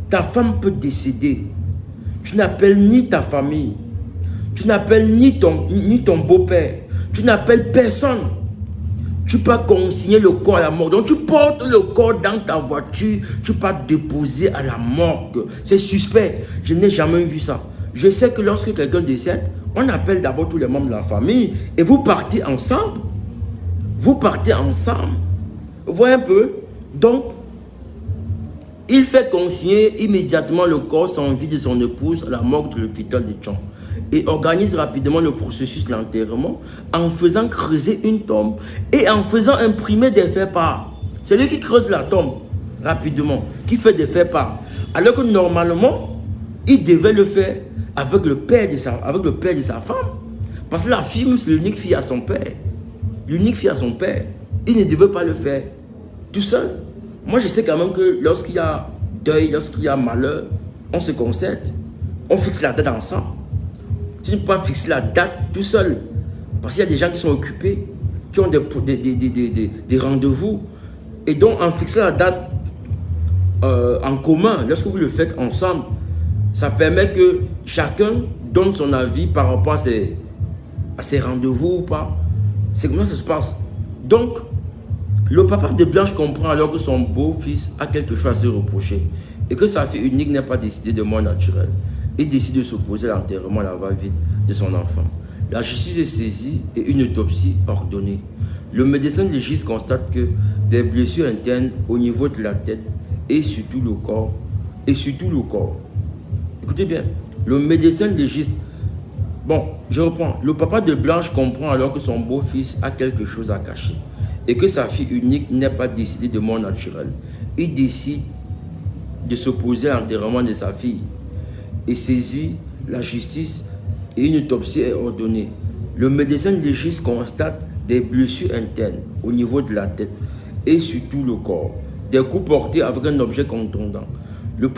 ta femme peut décéder? Tu n'appelles ni ta famille, tu n'appelles ni ton beau-père, tu n'appelles personne. Tu peux consigner le corps à la morgue. Donc tu portes le corps dans ta voiture, tu peux déposer à la morgue. C'est suspect. Je n'ai jamais vu ça. Je sais que lorsque quelqu'un décède, on appelle d'abord tous les membres de la famille et vous partez ensemble. Vous partez ensemble. Vous voyez un peu? Donc, il fait consigner immédiatement le corps sans vie de son épouse à la morgue de l'hôpital de Tchon et organise rapidement le processus de l'enterrement en faisant creuser une tombe et en faisant imprimer des faits-part. C'est lui qui creuse la tombe rapidement, qui fait des faits-part. Alors que normalement, il devait le faire avec le père de sa femme. Parce que la fille, c'est l'unique fille à son père. L'unique fille à son père. Il ne devait pas le faire tout seul. Moi, je sais quand même que lorsqu'il y a deuil, lorsqu'il y a malheur, on se concerte. On fixe la date ensemble. Tu ne peux pas fixer la date tout seul. Parce qu'il y a des gens qui sont occupés, qui ont des rendez-vous. Et donc, en fixant la date en commun, lorsque vous le faites ensemble, ça permet que chacun donne son avis par rapport à ses rendez-vous ou pas. C'est comment ça se passe. Donc, le papa de Blanche comprend alors que son beau-fils a quelque chose à se reprocher et que sa fille unique n'a pas décidé de mort naturelle. Il décide de s'opposer à l'enterrement à la va-vite de son enfant. La justice est saisie et une autopsie ordonnée. Le médecin légiste constate que des blessures internes au niveau de la tête et surtout le corps. Écoutez bien, le médecin légiste. Bon, je reprends. Le papa de Blanche comprend alors que son beau-fils a quelque chose à cacher et que sa fille unique n'a pas décidé de mort naturelle. Il décide de s'opposer à l'enterrement de sa fille et saisit la justice et une autopsie est ordonnée. Le médecin légiste constate des blessures internes au niveau de la tête et surtout le corps, des coups portés avec un objet contondant. Le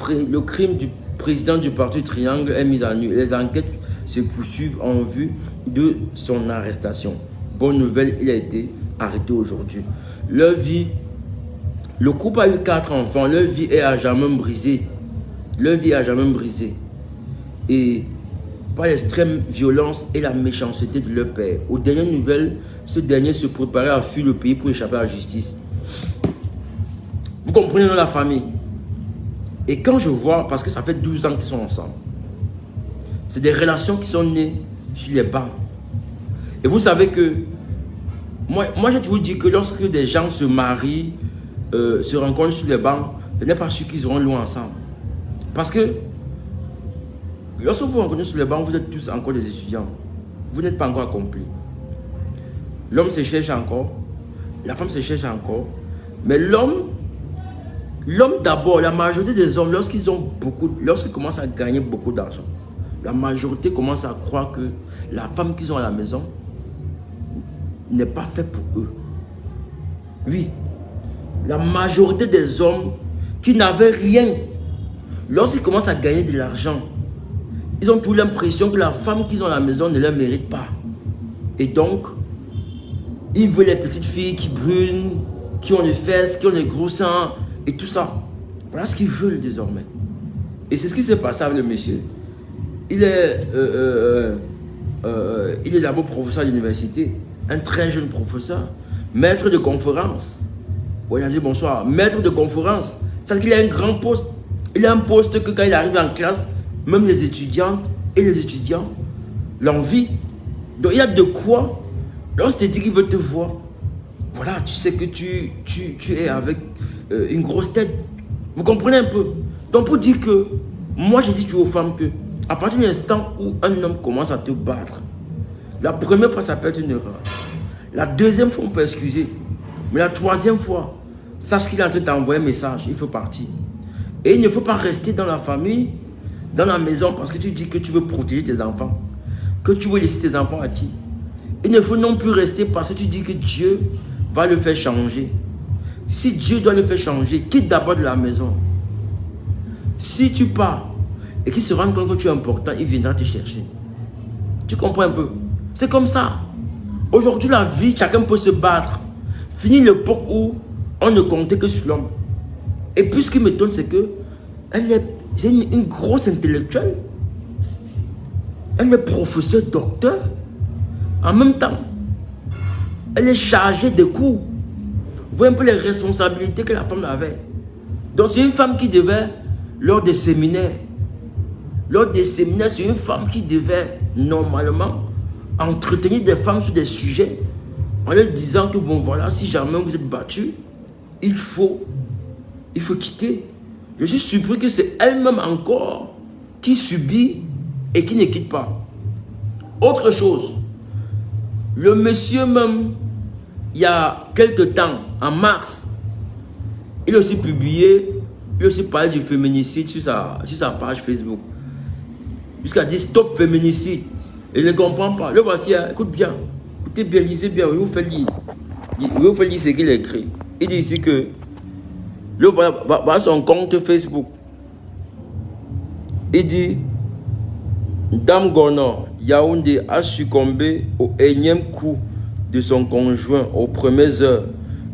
crime du président du parti Triangle est mis à nu. Les enquêtes se poursuivent en vue de son arrestation. Bonne nouvelle, il a été arrêté aujourd'hui. Leur vie, le couple a eu 4 enfants. Leur vie est à jamais brisée. Et par l'extrême violence et la méchanceté de leur père. Aux dernières nouvelles, ce dernier se préparait à fuir le pays pour échapper à la justice. Vous comprenez dans la famille. Et quand je vois, parce que ça fait 12 ans qu'ils sont ensemble, c'est des relations qui sont nées sur les bancs. Et vous savez que, moi j'ai toujours dit que lorsque des gens se marient, se rencontrent sur les bancs, je n'ai pas sûr qu'ils auront loin ensemble. Parce que, lorsque vous vous rencontrez sur les bancs, vous êtes tous encore des étudiants. Vous n'êtes pas encore accomplis. L'homme se cherche encore, la femme se cherche encore, mais l'homme d'abord, la majorité des hommes, lorsqu'ils commencent à gagner beaucoup d'argent, la majorité commence à croire que la femme qu'ils ont à la maison n'est pas faite pour eux. Oui, la majorité des hommes qui n'avaient rien, lorsqu'ils commencent à gagner de l'argent, ils ont toujours l'impression que la femme qu'ils ont à la maison ne leur mérite pas. Et donc, ils veulent les petites filles qui brûlent, qui ont les fesses, qui ont les gros seins, et tout ça. Voilà ce qu'ils veulent désormais. Et c'est ce qui s'est passé avec le monsieur. Il est d'abord professeur d'université, un très jeune professeur, maître de conférence. Oui, il a dit bonsoir, maître de conférence. C'est-à-dire qu'il a un grand poste. Il a un poste que quand il arrive en classe, même les étudiantes et les étudiants l'envient. Donc il y a de quoi, lorsque tu dis qu'il veut te voir, voilà, tu sais que tu es avec une grosse tête. Vous comprenez un peu? Donc pour dire que, moi je dis toujours aux femmes que, à partir de l'instant où un homme commence à te battre, la première fois ça peut être une erreur. La deuxième fois on peut excuser. Mais la troisième fois, sache qu'il est en train d'envoyer un message, il faut partir. Et il ne faut pas rester dans la famille, dans la maison, parce que tu dis que tu veux protéger tes enfants, que tu veux laisser tes enfants à qui. Il ne faut non plus rester parce que tu dis que Dieu va le faire changer. Si Dieu doit le faire changer, quitte d'abord de la maison. Si tu pars et qu'il se rend compte que tu es important, il viendra te chercher. Tu comprends un peu? C'est comme ça. Aujourd'hui, la vie, chacun peut se battre. Fini l'époque où on ne comptait que sur l'homme. Et puis ce qui m'étonne, c'est que c'est une grosse intellectuelle. Elle est professeure, docteur. En même temps, elle est chargée de cours. Vous voyez un peu les responsabilités que la femme avait. Donc c'est une femme qui devait, lors des séminaires, c'est une femme qui devait normalement entretenir des femmes sur des sujets en leur disant que bon voilà, si jamais vous êtes battu, il faut quitter. Je suis surpris que c'est elle-même encore qui subit et qui ne quitte pas. Autre chose, le monsieur même, il y a quelque temps, en mars, il a aussi publié, il a aussi parlé du féminicide sur sa page Facebook. Jusqu'à dire stop féminicide. Et il ne comprend pas. Le voici, écoute bien. Écoutez bien, lisez bien. Il vous fait lire. Il vous fait lire ce qu'il a écrit. Il dit ici que le voilà son compte Facebook. Il dit Dame Gonor, Yaoundé a succombé au énième coup de son conjoint aux premières heures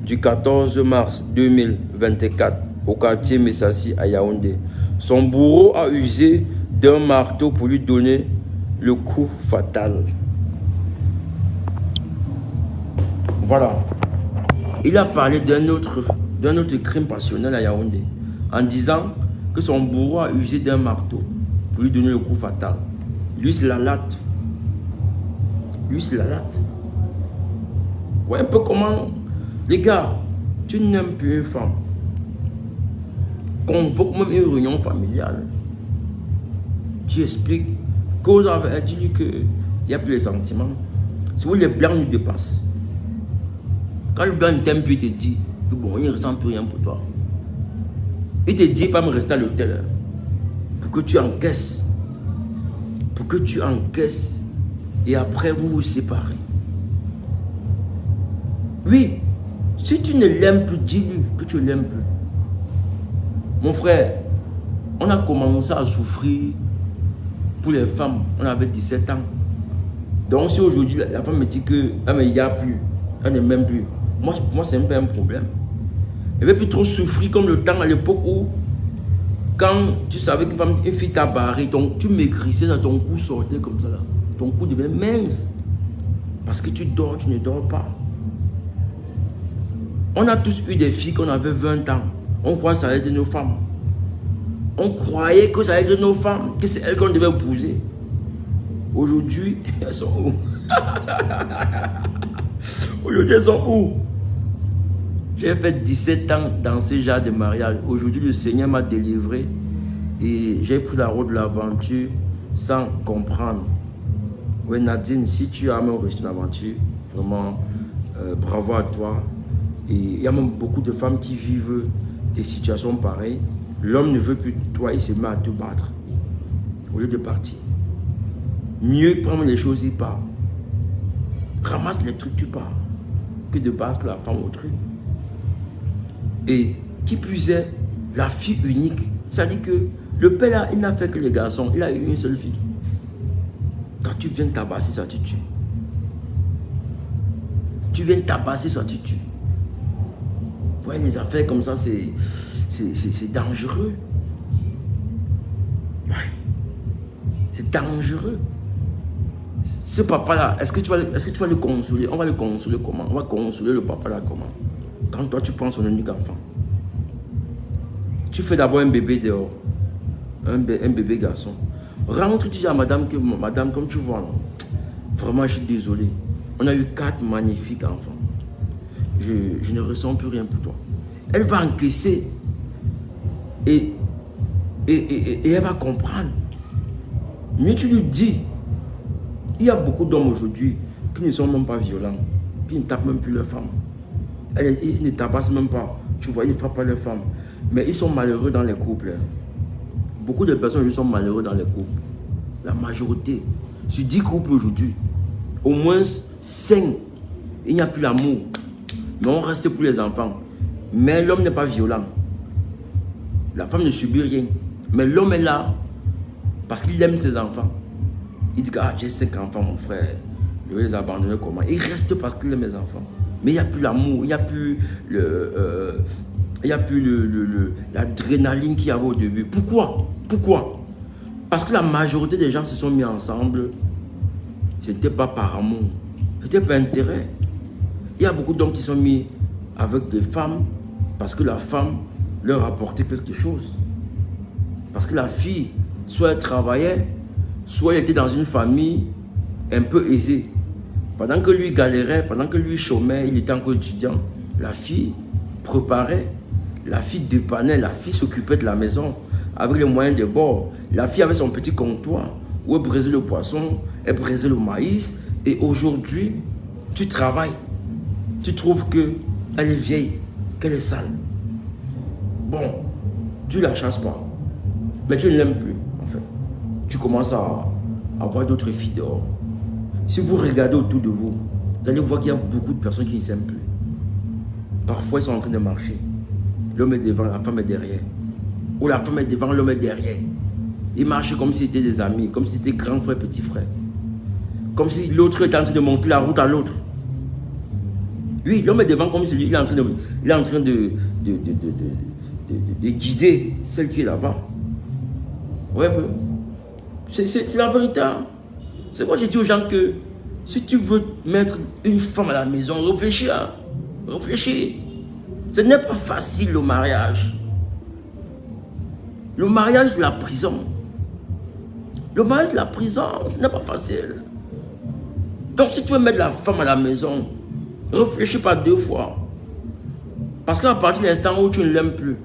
du 14 mars 2024 au quartier Messassi à Yaoundé. Son bourreau a usé d'un marteau pour lui donner le coup fatal. Voilà. Il a parlé d'un autre crime passionnel à Yaoundé en disant que son bourreau a usé d'un marteau pour lui donner le coup fatal. Lui, c'est la latte. Lui, c'est la latte. Vous voyez un peu comment, les gars, tu n'aimes plus une femme. Convoque même une réunion familiale. Tu expliques, cause avec, dis-lui qu'il n'y a plus les sentiments. Si vous les blancs nous dépassent. Quand le blanc ne t'aime plus, il te dit que bon, il ne ressent plus rien pour toi. Il te dit pas me rester à l'hôtel pour que tu encaisses. Pour que tu encaisses et après vous vous séparez. Oui, si tu ne l'aimes plus, dis-lui que tu ne l'aimes plus. Mon frère, on a commencé à souffrir pour les femmes, on avait 17 ans. Donc si aujourd'hui la femme me dit que mais il n'y a plus, elle ne m'aime plus, moi c'est un peu un problème. Elle ne veut plus trop souffrir comme le temps à l'époque où quand tu savais qu'une fille t'a barré, tu maigrissais, ton cou sortait comme ça là. Ton cou devenait mince. Parce que tu dors, tu ne dors pas. On a tous eu des filles qu'on avait 20 ans. On croit que ça allait être nos femmes. On croyait que ça allait être nos femmes, que c'est elles qu'on devait épouser. Aujourd'hui, elles sont où? Aujourd'hui, elles sont où? J'ai fait 17 ans dans ce genre de mariage. Aujourd'hui, le Seigneur m'a délivré et j'ai pris la route de l'aventure sans comprendre. Oui, Nadine, si tu as même reçu l'aventure, vraiment, bravo à toi. Et il y a même beaucoup de femmes qui vivent des situations pareilles. L'homme ne veut plus de toi, il se met à te battre au lieu de partir. Mieux prendre les choses, il part. Ramasse les trucs, tu pars, que de battre la femme au truc. Et qui plus est, la fille unique, ça dit que le père là, il n'a fait que les garçons, il a eu une seule fille. Quand tu viens tabasser, ça te tue. Tu viens tabasser, ça te tue. Vous voyez, les affaires comme ça, c'est dangereux. Ouais. C'est dangereux. Ce papa-là, est-ce que tu vas le consoler? On va le consoler comment? On va consoler le papa-là comment? Quand toi, tu prends son unique enfant. Tu fais d'abord un bébé dehors. Un bébé garçon. Rentre, tu dis à madame que, madame, comme tu vois, non, vraiment, je suis désolé. On a eu 4 magnifiques enfants. Je ne ressens plus rien pour toi. Elle va encaisser. Et elle va comprendre. Mais tu lui dis, il y a beaucoup d'hommes aujourd'hui qui ne sont même pas violents, qui ne tapent même plus leurs femmes. Ils ne tabassent même pas. Tu vois, ils ne frappent pas leurs femmes. Mais ils sont malheureux dans les couples. Beaucoup de personnes sont malheureux dans les couples. La majorité. Sur 10 couples aujourd'hui, au moins 5, il n'y a plus l'amour. Mais on reste pour les enfants. Mais l'homme n'est pas violent. La femme ne subit rien. Mais l'homme est là parce qu'il aime ses enfants. Il dit que j'ai 5 enfants, mon frère. Je vais les abandonner comment? Il reste parce qu'il aime mes enfants. Mais il n'y a plus l'amour, il n'y a plus l'adrénaline qu'il y avait au début. Pourquoi? Pourquoi? Parce que la majorité des gens se sont mis ensemble. Ce n'était pas par amour. Ce n'était pas intérêt. Il y a beaucoup d'hommes qui sont mis avec des femmes parce que la femme leur apportait quelque chose. Parce que la fille, soit elle travaillait, soit elle était dans une famille un peu aisée. Pendant que lui galérait, pendant que lui chômait, il était encore étudiant, la fille préparait, la fille dépannait, la fille s'occupait de la maison avec les moyens de bord. La fille avait son petit comptoir où elle brisait le poisson, elle brisait le maïs. Et aujourd'hui, tu travailles. Tu trouves qu'elle est vieille, qu'elle est sale. Bon, tu ne la chasses pas. Mais tu ne l'aimes plus, en fait. Tu commences à voir d'autres filles dehors. Si vous regardez autour de vous, vous allez voir qu'il y a beaucoup de personnes qui ne s'aiment plus. Parfois, ils sont en train de marcher. L'homme est devant, la femme est derrière. Ou la femme est devant, l'homme est derrière. Ils marchent comme si c'était des amis, comme si c'était grand frère, petit frère. Comme si l'autre était en train de monter la route à l'autre. Oui, l'homme est devant comme si il est en train de guider celle qui est là-bas. Ouais, un peu. C'est la vérité. Hein? C'est quoi j'ai dit aux gens que si tu veux mettre une femme à la maison, réfléchis. Hein? Réfléchis. Ce n'est pas facile le mariage. Le mariage, c'est la prison. Le mariage, c'est la prison. Ce n'est pas facile. Donc, si tu veux mettre la femme à la maison, réfléchis pas 2 fois. Parce qu'à partir de l'instant où tu ne l'aimes plus,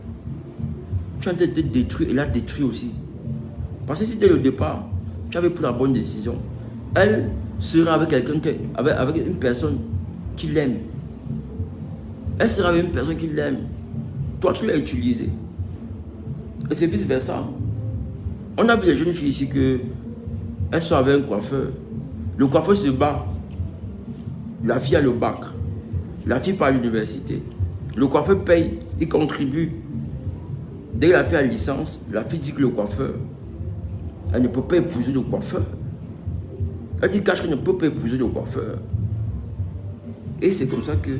tu es en train de te détruire et la détruire aussi. Parce que si dès le départ, tu avais pris la bonne décision, elle sera avec quelqu'un, avec une personne qui l'aime. Elle sera avec une personne qui l'aime. Toi, tu l'as utilisé. Et c'est vice versa. On a vu des jeunes filles ici que elles sont avec un coiffeur. Le coiffeur se bat. La fille a le bac. La fille part à l'université. Le coiffeur paye, il contribue. Dès que la fille a licence, la fille dit que le coiffeur, elle ne peut pas épouser le coiffeur. Elle dit cache qu'elle ne peut pas épouser le coiffeur. Et c'est comme ça que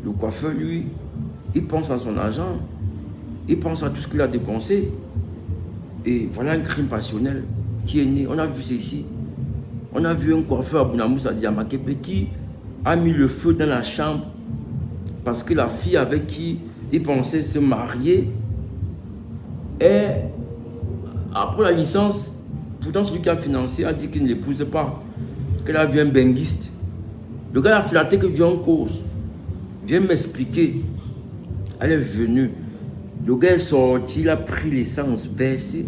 le coiffeur, lui, il pense à son argent. Il pense à tout ce qu'il a dépensé. Et voilà un crime passionnel qui est né. On a vu ça ici. On a vu un coiffeur à Bounamoussa Diamakepe qui a mis le feu dans la chambre parce que la fille avec qui il pensait se marier est, après la licence, pourtant celui qui a financé a dit qu'il ne l'épousait pas, qu'elle a vu un benguiste. Le gars a flatté que viens en course, viens m'expliquer. Elle est venue. Le gars est sorti, il a pris l'essence, versé.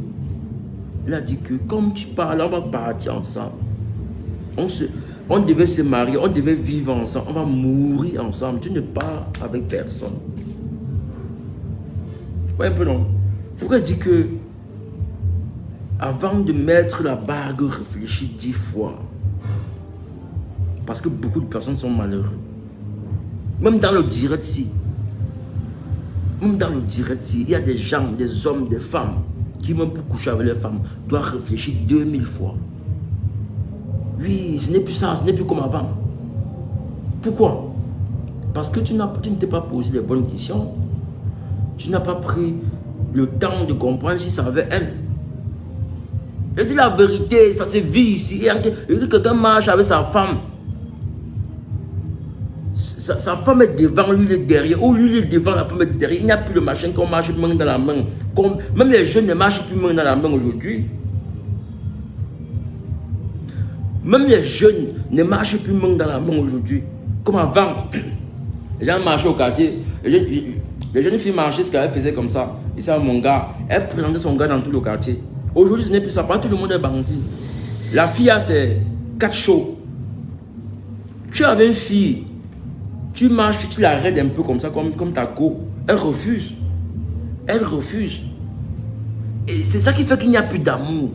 Il a dit que comme tu parles, on va partir ensemble. On devait se marier, on devait vivre ensemble, on va mourir ensemble. Tu ne pars avec personne. Ouais, un peu non. C'est pourquoi je dis que avant de mettre la bague, réfléchis 10 fois. Parce que beaucoup de personnes sont malheureuses. Même dans le direct ici. Même dans le direct ici, il y a des gens, des hommes, des femmes qui même pour coucher avec les femmes doivent réfléchir 2000 fois. Oui, ce n'est plus ça, ce n'est plus comme avant. Pourquoi? Parce que tu ne t'es pas posé les bonnes questions. Tu n'as pas pris le temps de comprendre si ça avait elle. Je dis la vérité, ça se vit ici. Et quelqu'un marche avec sa femme. Sa femme est devant, lui il est derrière. Ou lui il est devant, la femme est derrière. Il n'y a plus le machin qu'on marche main dans la main. Même les jeunes ne marchent plus main dans la main aujourd'hui. Même les jeunes ne marchent plus main dans la main aujourd'hui. Comme avant. Les gens marchaient au quartier. Les jeunes filles marchaient, ce qu'elles faisaient comme ça. Ils savent mon gars. Elle présentait son gars dans tout le quartier. Aujourd'hui, ce n'est plus ça. Pas tout le monde est bandit. La fille a ses 4 shows. Tu avais une fille. Tu marches, tu l'arrêtes un peu comme ça, comme ta go. Elle refuse. Elle refuse. Et c'est ça qui fait qu'il n'y a plus d'amour.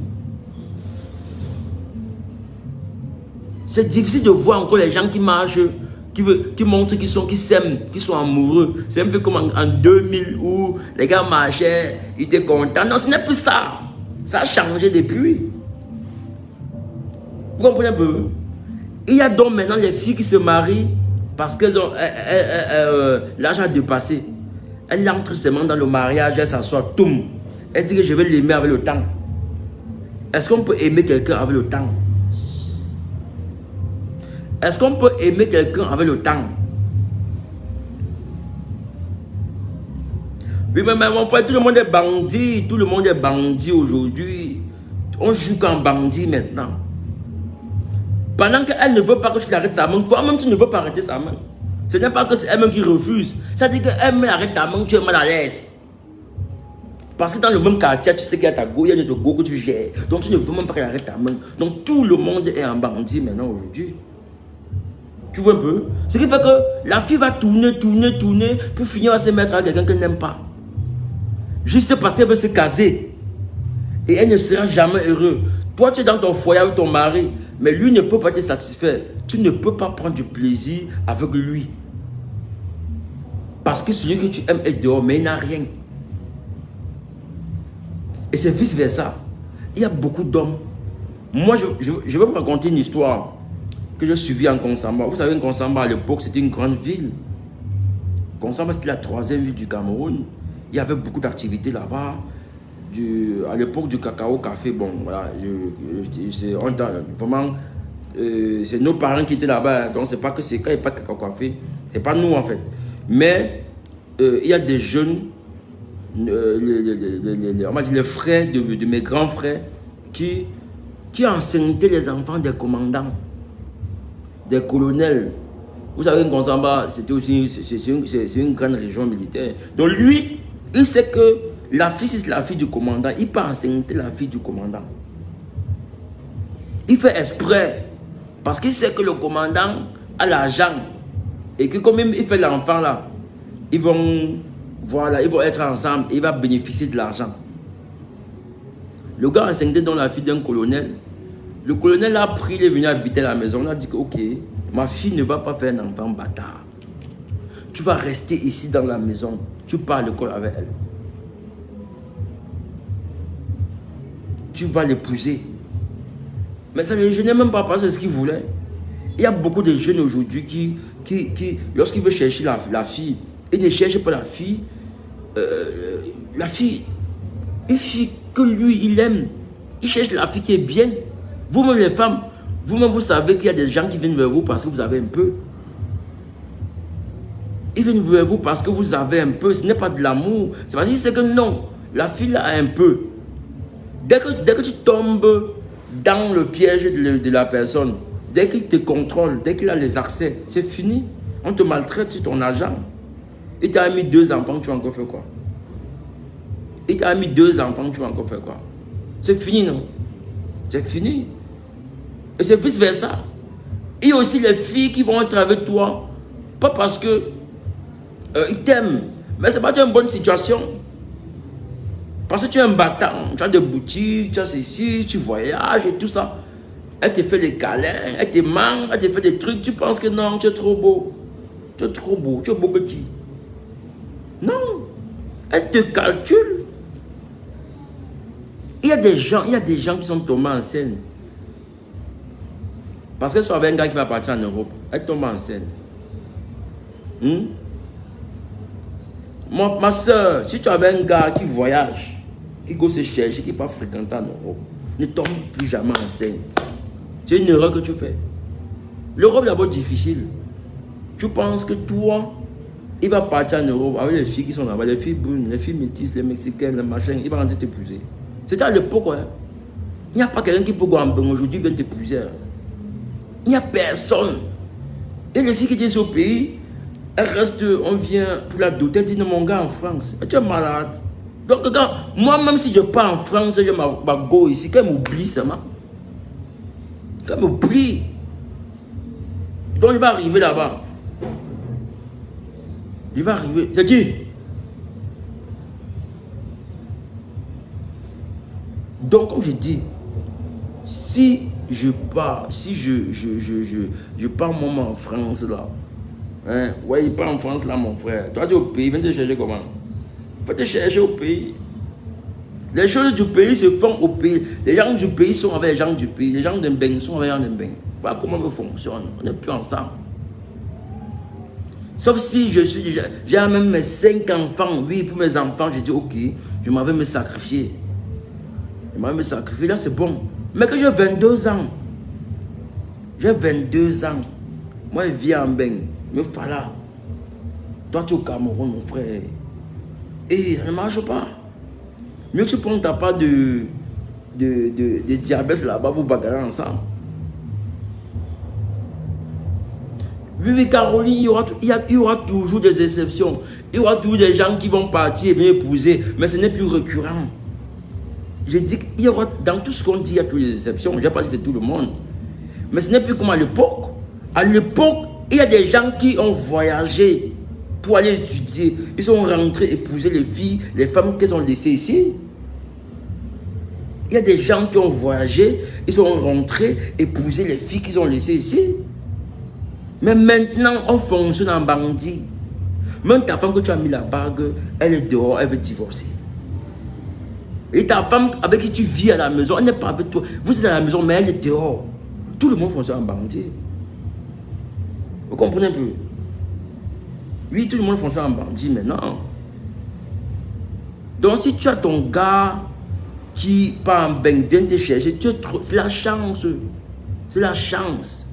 C'est difficile de voir encore les gens qui marchent, qui montrent qu'ils s'aiment, qu'ils sont amoureux. C'est un peu comme en 2000 où les gars marchaient, ils étaient contents. Non, ce n'est plus ça. Ça a changé depuis. Vous comprenez un peu? Il y a donc maintenant les filles qui se marient parce qu'elles ont l'âge a dépassé. Elle entre seulement dans le mariage, elle s'assoit, toum. Elle dit que je vais l'aimer avec le temps. Est-ce qu'on peut aimer quelqu'un avec le temps? Est-ce qu'on peut aimer quelqu'un avec le temps? Oui, mais mon frère, tout le monde est bandit. Tout le monde est bandit aujourd'hui. On joue qu'en bandit maintenant. Pendant qu'elle ne veut pas que tu arrêtes sa main, toi-même tu ne veux pas arrêter sa main. Ce n'est pas que c'est elle-même qui refuse. Ça dit qu'elle arrête ta main, tu es mal à l'aise. Parce que dans le même quartier, tu sais qu'il y a ta go, il y a de go que tu gères. Donc tu ne veux même pas qu'elle arrête ta main. Donc tout le monde est en bandit maintenant aujourd'hui. Tu vois un peu? Ce qui fait que la fille va tourner, pour finir à se mettre avec quelqu'un qu'elle n'aime pas. Juste parce qu'elle veut se caser. Et elle ne sera jamais heureuse. Toi, tu es dans ton foyer avec ton mari, mais lui ne peut pas te satisfaire. Tu ne peux pas prendre du plaisir avec lui. Parce que celui que tu aimes est dehors, mais il n'a rien. Et c'est vice versa. Il y a beaucoup d'hommes. Moi, je vais vous raconter une histoire que je suivis en Konsamba. Vous savez, Konsamba, à l'époque, c'était une grande ville. Konsamba, c'était la 3e ville du Cameroun. Il y avait beaucoup d'activités là-bas. À l'époque du cacao, café, bon, voilà. C'est nos parents qui étaient là-bas. Donc, c'est pas que c'est quand il n'y a pas de cacao, café. C'est pas nous, en fait. Mais, il y a des jeunes, on va dire les frères de mes grands frères, qui enseignaient les enfants des commandants, des colonels. Vous savez, Konsamba, c'était aussi c'est une grande région militaire. Donc lui, il sait que la fille, c'est la fille du commandant. Il peut enseigner la fille du commandant. Il fait exprès. Parce qu'il sait que le commandant a l'argent. Et que comme il fait l'enfant là, ils vont être ensemble et il va bénéficier de l'argent. Le gars a enseigné dans la fille d'un colonel. Le colonel a pris, il est venu habiter à la maison. On a dit que, ok, ma fille ne va pas faire un enfant bâtard. Tu vas rester ici dans la maison. Tu pars à l'école avec elle. Tu vas l'épouser. Mais ça, je n'ai même pas pensé ce qu'il voulait. Il y a beaucoup de jeunes aujourd'hui qui lorsqu'ils veulent chercher la fille, ils ne cherchent pas la fille, une fille que lui, il aime. Il cherche la fille qui est bien. Vous-même les femmes, vous-même vous savez qu'il y a des gens qui viennent vers vous parce que vous avez un peu. Ils viennent vers vous parce que vous avez un peu. Ce n'est pas de l'amour. C'est parce qu'ils savent que non, la fille a un peu. Dès que tu tombes dans le piège de la personne, dès qu'il te contrôle, dès qu'il a les accès, c'est fini. On te maltraite sur ton argent. Il t'a mis 2 enfants, tu vas encore faire quoi? Il t'a mis 2 enfants, tu vas encore faire quoi? C'est fini, non? C'est fini. Et c'est vice versa. Il y a aussi les filles qui vont être avec toi, pas parce que ils t'aiment, mais c'est pas une bonne situation. Parce que tu es un battant, tu as des boutiques, tu as ceci, tu voyages et tout ça. Elle te fait des câlins, elle te manque, elle te fait des trucs, tu penses que non, tu es trop beau. Tu es trop beau, tu es beau petit. Non, elle te calcule. Il y a des gens qui sont tombés en scène. Parce que sur un gars qui va partir en Europe, elle tombe en scène. Ma soeur, si tu avais un gars qui voyage, qui go se chercher, qui n'est pas fréquenté en Europe, ne tombe plus jamais enceinte. C'est une erreur que tu fais. L'Europe est d'abord difficile. Tu penses que toi, il va partir en Europe avec les filles qui sont là-bas, les filles brunes, les filles métisses, les mexicaines, les machins, il va rentrer t'épouser. C'était à l'époque, hein. Il n'y a pas quelqu'un qui peut aujourd'hui vient t'épouser. Il n'y a personne. Et les filles qui étaient au pays, elles restent, on vient pour la doter, elles disent non, mon gars en France, tu es malade. Donc, moi, même si je pars en France, je ma go ici, qu'elle m'oublie seulement. Qu'elle m'oublie. Donc, je vais arriver là-bas. Je vais arriver. C'est qui? Donc, comme je dis, si je pars, si je pars moi en France là, hein, ouais, il part en France là, mon frère. Toi, tu es au pays, viens te chercher comment? Va te chercher au pays. Les choses du pays se font au pays. Les gens du pays sont avec les gens du pays. Les gens d'un Mbeng sont avec les gens d'un Mbeng. Voilà comment on fonctionne. On n'est plus ensemble. Sauf si j'ai même mes 5 enfants. Oui, pour mes enfants, j'ai dit ok, je m'en vais me sacrifier. Je m'en vais me sacrifier, là c'est bon. Mais que j'ai 22 ans. J'ai 22 ans. Moi, je vis en Mbeng. Me fala. Toi, tu es au Cameroun, mon frère. Et ça ne marche pas. Mieux tu prends ta part de diabète là-bas, vous bagarrez ensemble. Oui, oui, Caroline, il y aura toujours des exceptions. Il y aura toujours des gens qui vont partir et bien épouser, mais ce n'est plus récurrent. Je dis qu'il y aura, dans tout ce qu'on dit, il y a toujours des exceptions. Je n'ai pas dit c'est tout le monde. Mais ce n'est plus comme à l'époque. À l'époque, il y a des gens qui ont voyagé pour aller étudier. Ils sont rentrés épouser les filles, les femmes qu'ils ont laissées ici. Il y a des gens qui ont voyagé, ils sont rentrés épouser les filles qu'ils ont laissées ici. Mais maintenant, on fonctionne en bandit. Même ta femme que tu as mis la bague, elle est dehors, elle veut divorcer. Et ta femme avec qui tu vis à la maison, elle n'est pas avec toi. Vous êtes à la maison, mais elle est dehors. Tout le monde fonctionne en bandit. Vous comprenez un peu? Oui, tout le monde fonctionne en bandit maintenant. Donc si tu as ton gars qui, par un Mbeng, vient te chercher, c'est la chance. C'est la chance.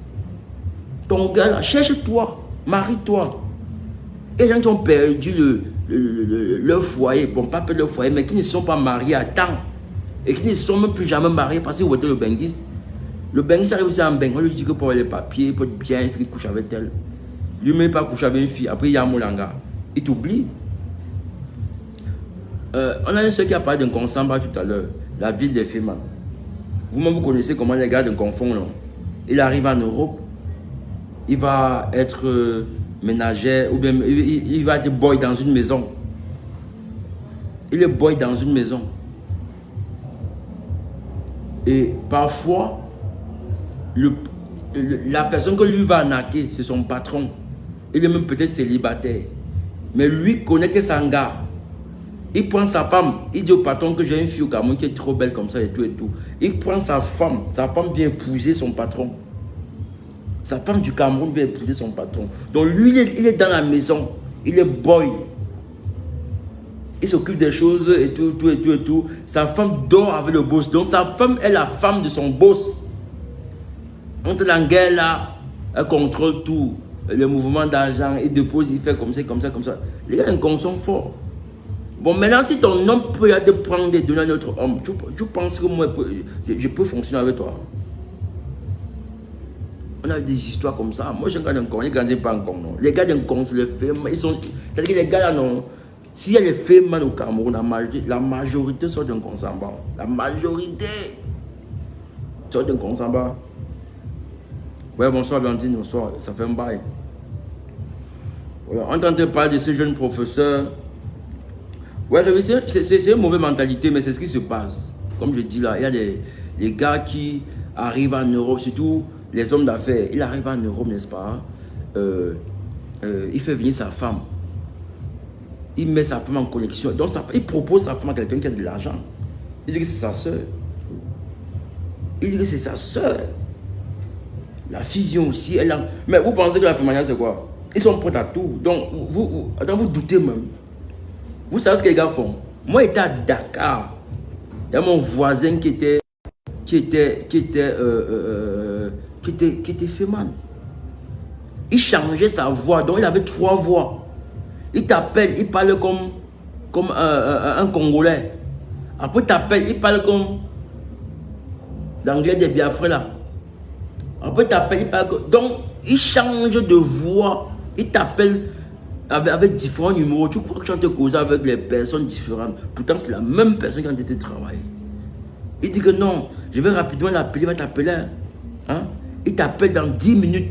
Ton gars là, cherche-toi, marie-toi. Et les gens qui ont perdu leur foyer, bon, pas leur foyer, mais qui ne sont pas mariés à temps. Et qui ne sont même plus jamais mariés parce qu'ils étaient le benguiste. Le benguiste arrive aussi en Mbeng, on lui dit que pour les papiers, pour être bien, il faut qu'il couche avec elle. Lui-même pas coucher avec une fille, après il y a un Molanga. Il t'oublie. On a un seul qui a parlé d'un Consamba tout à l'heure, la ville des Féman. Vous-même, vous connaissez comment les gars de confondent. Non? Il arrive en Europe, il va être ménagère, ou bien il va être boy dans une maison. Il est boy dans une maison. Et parfois, la personne que lui va arnaquer, c'est son patron. Il est même peut-être célibataire. Mais lui connaît que c'est un gars. Il prend sa femme, il dit au patron que j'ai une fille au Cameroun qui est trop belle comme ça et tout et tout. Il prend sa femme vient épouser son patron. Sa femme du Cameroun vient épouser son patron. Donc lui, il est dans la maison, il est boy. Il s'occupe des choses et tout, tout et tout et tout. Sa femme dort avec le boss. Donc sa femme est la femme de son boss. Entre la guerre là, elle contrôle tout. Le mouvement d'argent, il dépose, il fait comme ça, comme ça, comme ça. Les gars, ils consomment fort. Bon, maintenant, si ton homme peut aller prendre et donner à notre homme, tu penses que moi, je peux fonctionner avec toi? On a des histoires comme ça. Moi, je suis un gars d'un con, les gars, pas un con, non. Les gars d'un con, c'est les femmes, ils sont... C'est-à-dire que les gars là, non. S'il y a les femmes au Cameroun, la majorité sont d'un consamba. La majorité sont d'un consamba. Ouais, bonsoir, Blandine, bonsoir. Ça fait un bail. Voilà. On entendait parler de ce jeune professeur. Ouais, c'est une mauvaise mentalité, mais c'est ce qui se passe. Comme je dis là, il y a des gars qui arrivent en Europe, surtout les hommes d'affaires. Il arrive en Europe, n'est-ce pas? Il fait venir sa femme. Il met sa femme en connexion. Donc, il propose sa femme à quelqu'un qui a de l'argent. Il dit que c'est sa soeur. Il dit que c'est sa soeur. La fille vient aussi. Mais vous pensez que la femme, c'est quoi? Ils sont prêts à tout. Donc, vous doutez même. Vous savez ce que les gars font? Moi, j'étais à Dakar. Il y a mon voisin qui était féman. Il changeait sa voix. Donc, il avait 3 voix. Il t'appelle, il parle comme un Congolais. Après, il t'appelle, il parle comme l'anglais des Biafrais là. Après, il t'appelle, il parle comme... Donc, il change de voix. Il t'appelle avec différents numéros. Tu crois que tu as été causé avec les personnes différentes. Pourtant, c'est la même personne qui a été travaillée. Il dit que non, je vais rapidement l'appeler, il va t'appeler. Hein? Il t'appelle dans 10 minutes.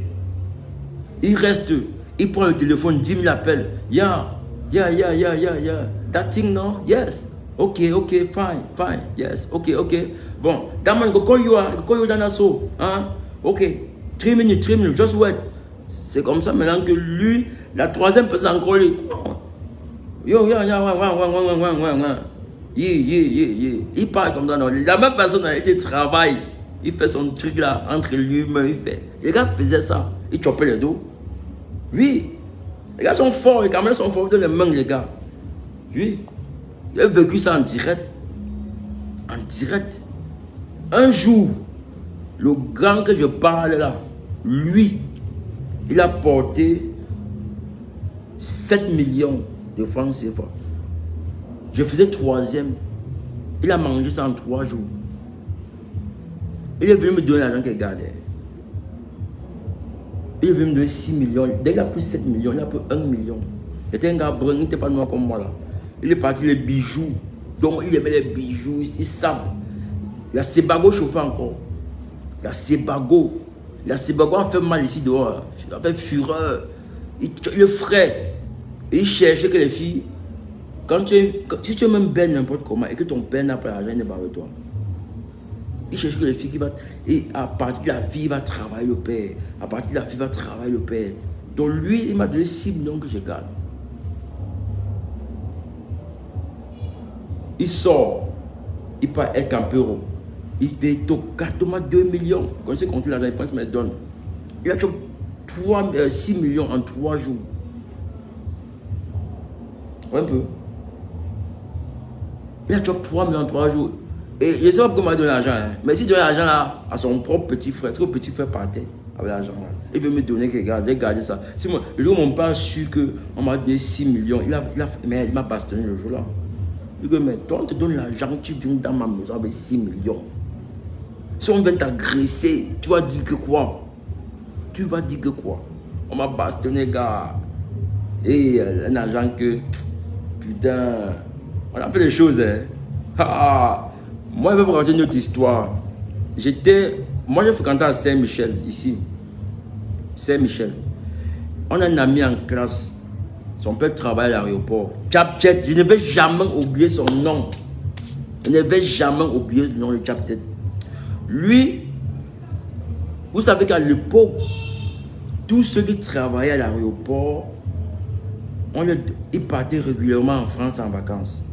Il reste, il prend le téléphone, 10 000 appels. Yeah. That thing, no? Yes. Ok, fine, yes, ok. Bon, Daman, go call you dans l'assaut, hein? Ok, 3 minutes, just wait. C'est comme ça maintenant que lui, la troisième personne encore, lui, il parle comme ça, non? La même personne a été travail. Il fait son truc là, entre lui-même, il fait. Les gars faisaient ça, ils chopaient le dos. Oui, les gars sont forts, les caméras sont forts dans les mains, les gars. Oui, j'ai vécu ça en direct. En direct. Un jour, le grand que je parle là, lui, il a porté 7 millions de francs CFA. Je faisais troisième. Il a mangé ça en 3 jours. Il est venu me donner l'argent qu'il gardait. Il est venu me donner 6 millions. Dès qu'il a pris 7 millions, il a pris 1 million. Il était un gars brun, il n'était pas noir comme moi là. Il est parti les bijoux. Donc il aimait les bijoux, il savent. La Sebago chauffait encore. La Sebago a fait mal ici dehors. Il a fait fureur. Il est frais. Et il cherchait que les filles. Si tu es même belle n'importe comment et que ton père n'a pas l'argent, il n'est pas avec toi. Il cherche que les filles qui vont. Et à partir de la fille, il va travailler le père. À partir de la fille, il va travailler le père. Donc lui, il m'a donné 6 millions que je garde. Il sort. Il part être un peu. Il fait Thomas 2 millions. Quand il compte l'argent, il pense me donne. Il a chopé 6 millions en 3 jours. Un peu. Il a chopé 3 millions en 3 jours. Et je ne sais pas pourquoi il m'a donné l'argent. Hein. Mais s'il donne l'argent là à son propre petit frère, est-ce que le petit frère partait avec l'argent là? Il veut me donner quelque chose, j'ai gardé ça. Si moi, le jour où mon père a su qu'on m'a donné 6 millions, il m'a bastonné le jour là. Il dit, mais toi on te donne l'argent, tu viens dans ma maison avec 6 millions. Si on vient t'agresser, tu vas dire que quoi? Tu vas dire que quoi? On m'a bastonné, gars. Et un argent que, putain, on a fait les choses, hein. Moi, je vais vous raconter une autre histoire. Moi, j'ai fréquenté à Saint-Michel, ici. Saint-Michel. On a un ami en classe. Son père travaille à l'aéroport. Chaptet, je ne vais jamais oublier son nom. Je ne vais jamais oublier le nom de Chaptet. Lui, vous savez qu'à l'époque, tous ceux qui travaillaient à l'aéroport, ils partaient régulièrement en France en vacances.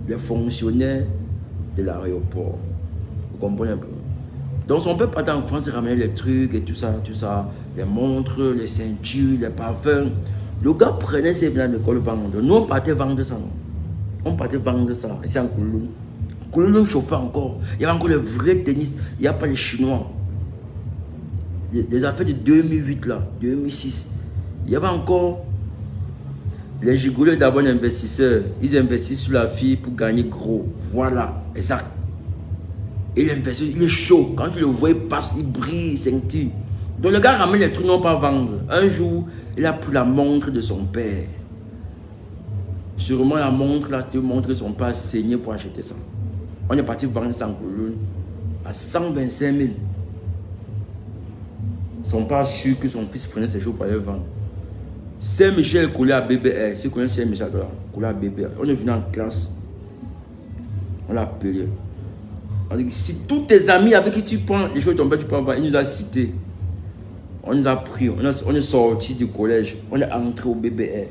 Les fonctionnaires de l'aéroport. Vous comprenez un peu? Donc son père partait en France et ramenait les trucs et tout ça, les montres, les ceintures, les parfums. Le gars prenait ses vins de l'école vendre. Nous on partait vendre ça. Non? On partait vendre ça. Ici en Kouloulou. Kouloulou chauffait encore. Il y avait encore les vrais tennis. Il n'y a pas les Chinois. Les affaires de 2008 là, 2006. Il y avait encore les gigolos d'abord investisseurs. Ils investissent sur la fille pour gagner gros. Voilà, exact. Et l'investisseur, il est chaud. Quand tu le vois, il passe, il brille, il scintille. Donc le gars ramène les trucs non pas vendre. Un jour, il a pris la montre de son père. Sûrement la montre là, c'était une montre que son père a saigné pour acheter ça. On est parti vendre ça en Kouloulou à 125 000. Son père a su que son fils prenait ses jours pour aller vendre. Saint-Michel collé à BBR. Si vous connaissez Saint-Michel, collé à BBR. On est venu en classe. On l'a appelé. On dit si tous tes amis avec qui tu prends les choses de ton père, tu peux avoir. Il nous a cités. On nous a pris. On est sorti du collège. On est entré au BBR.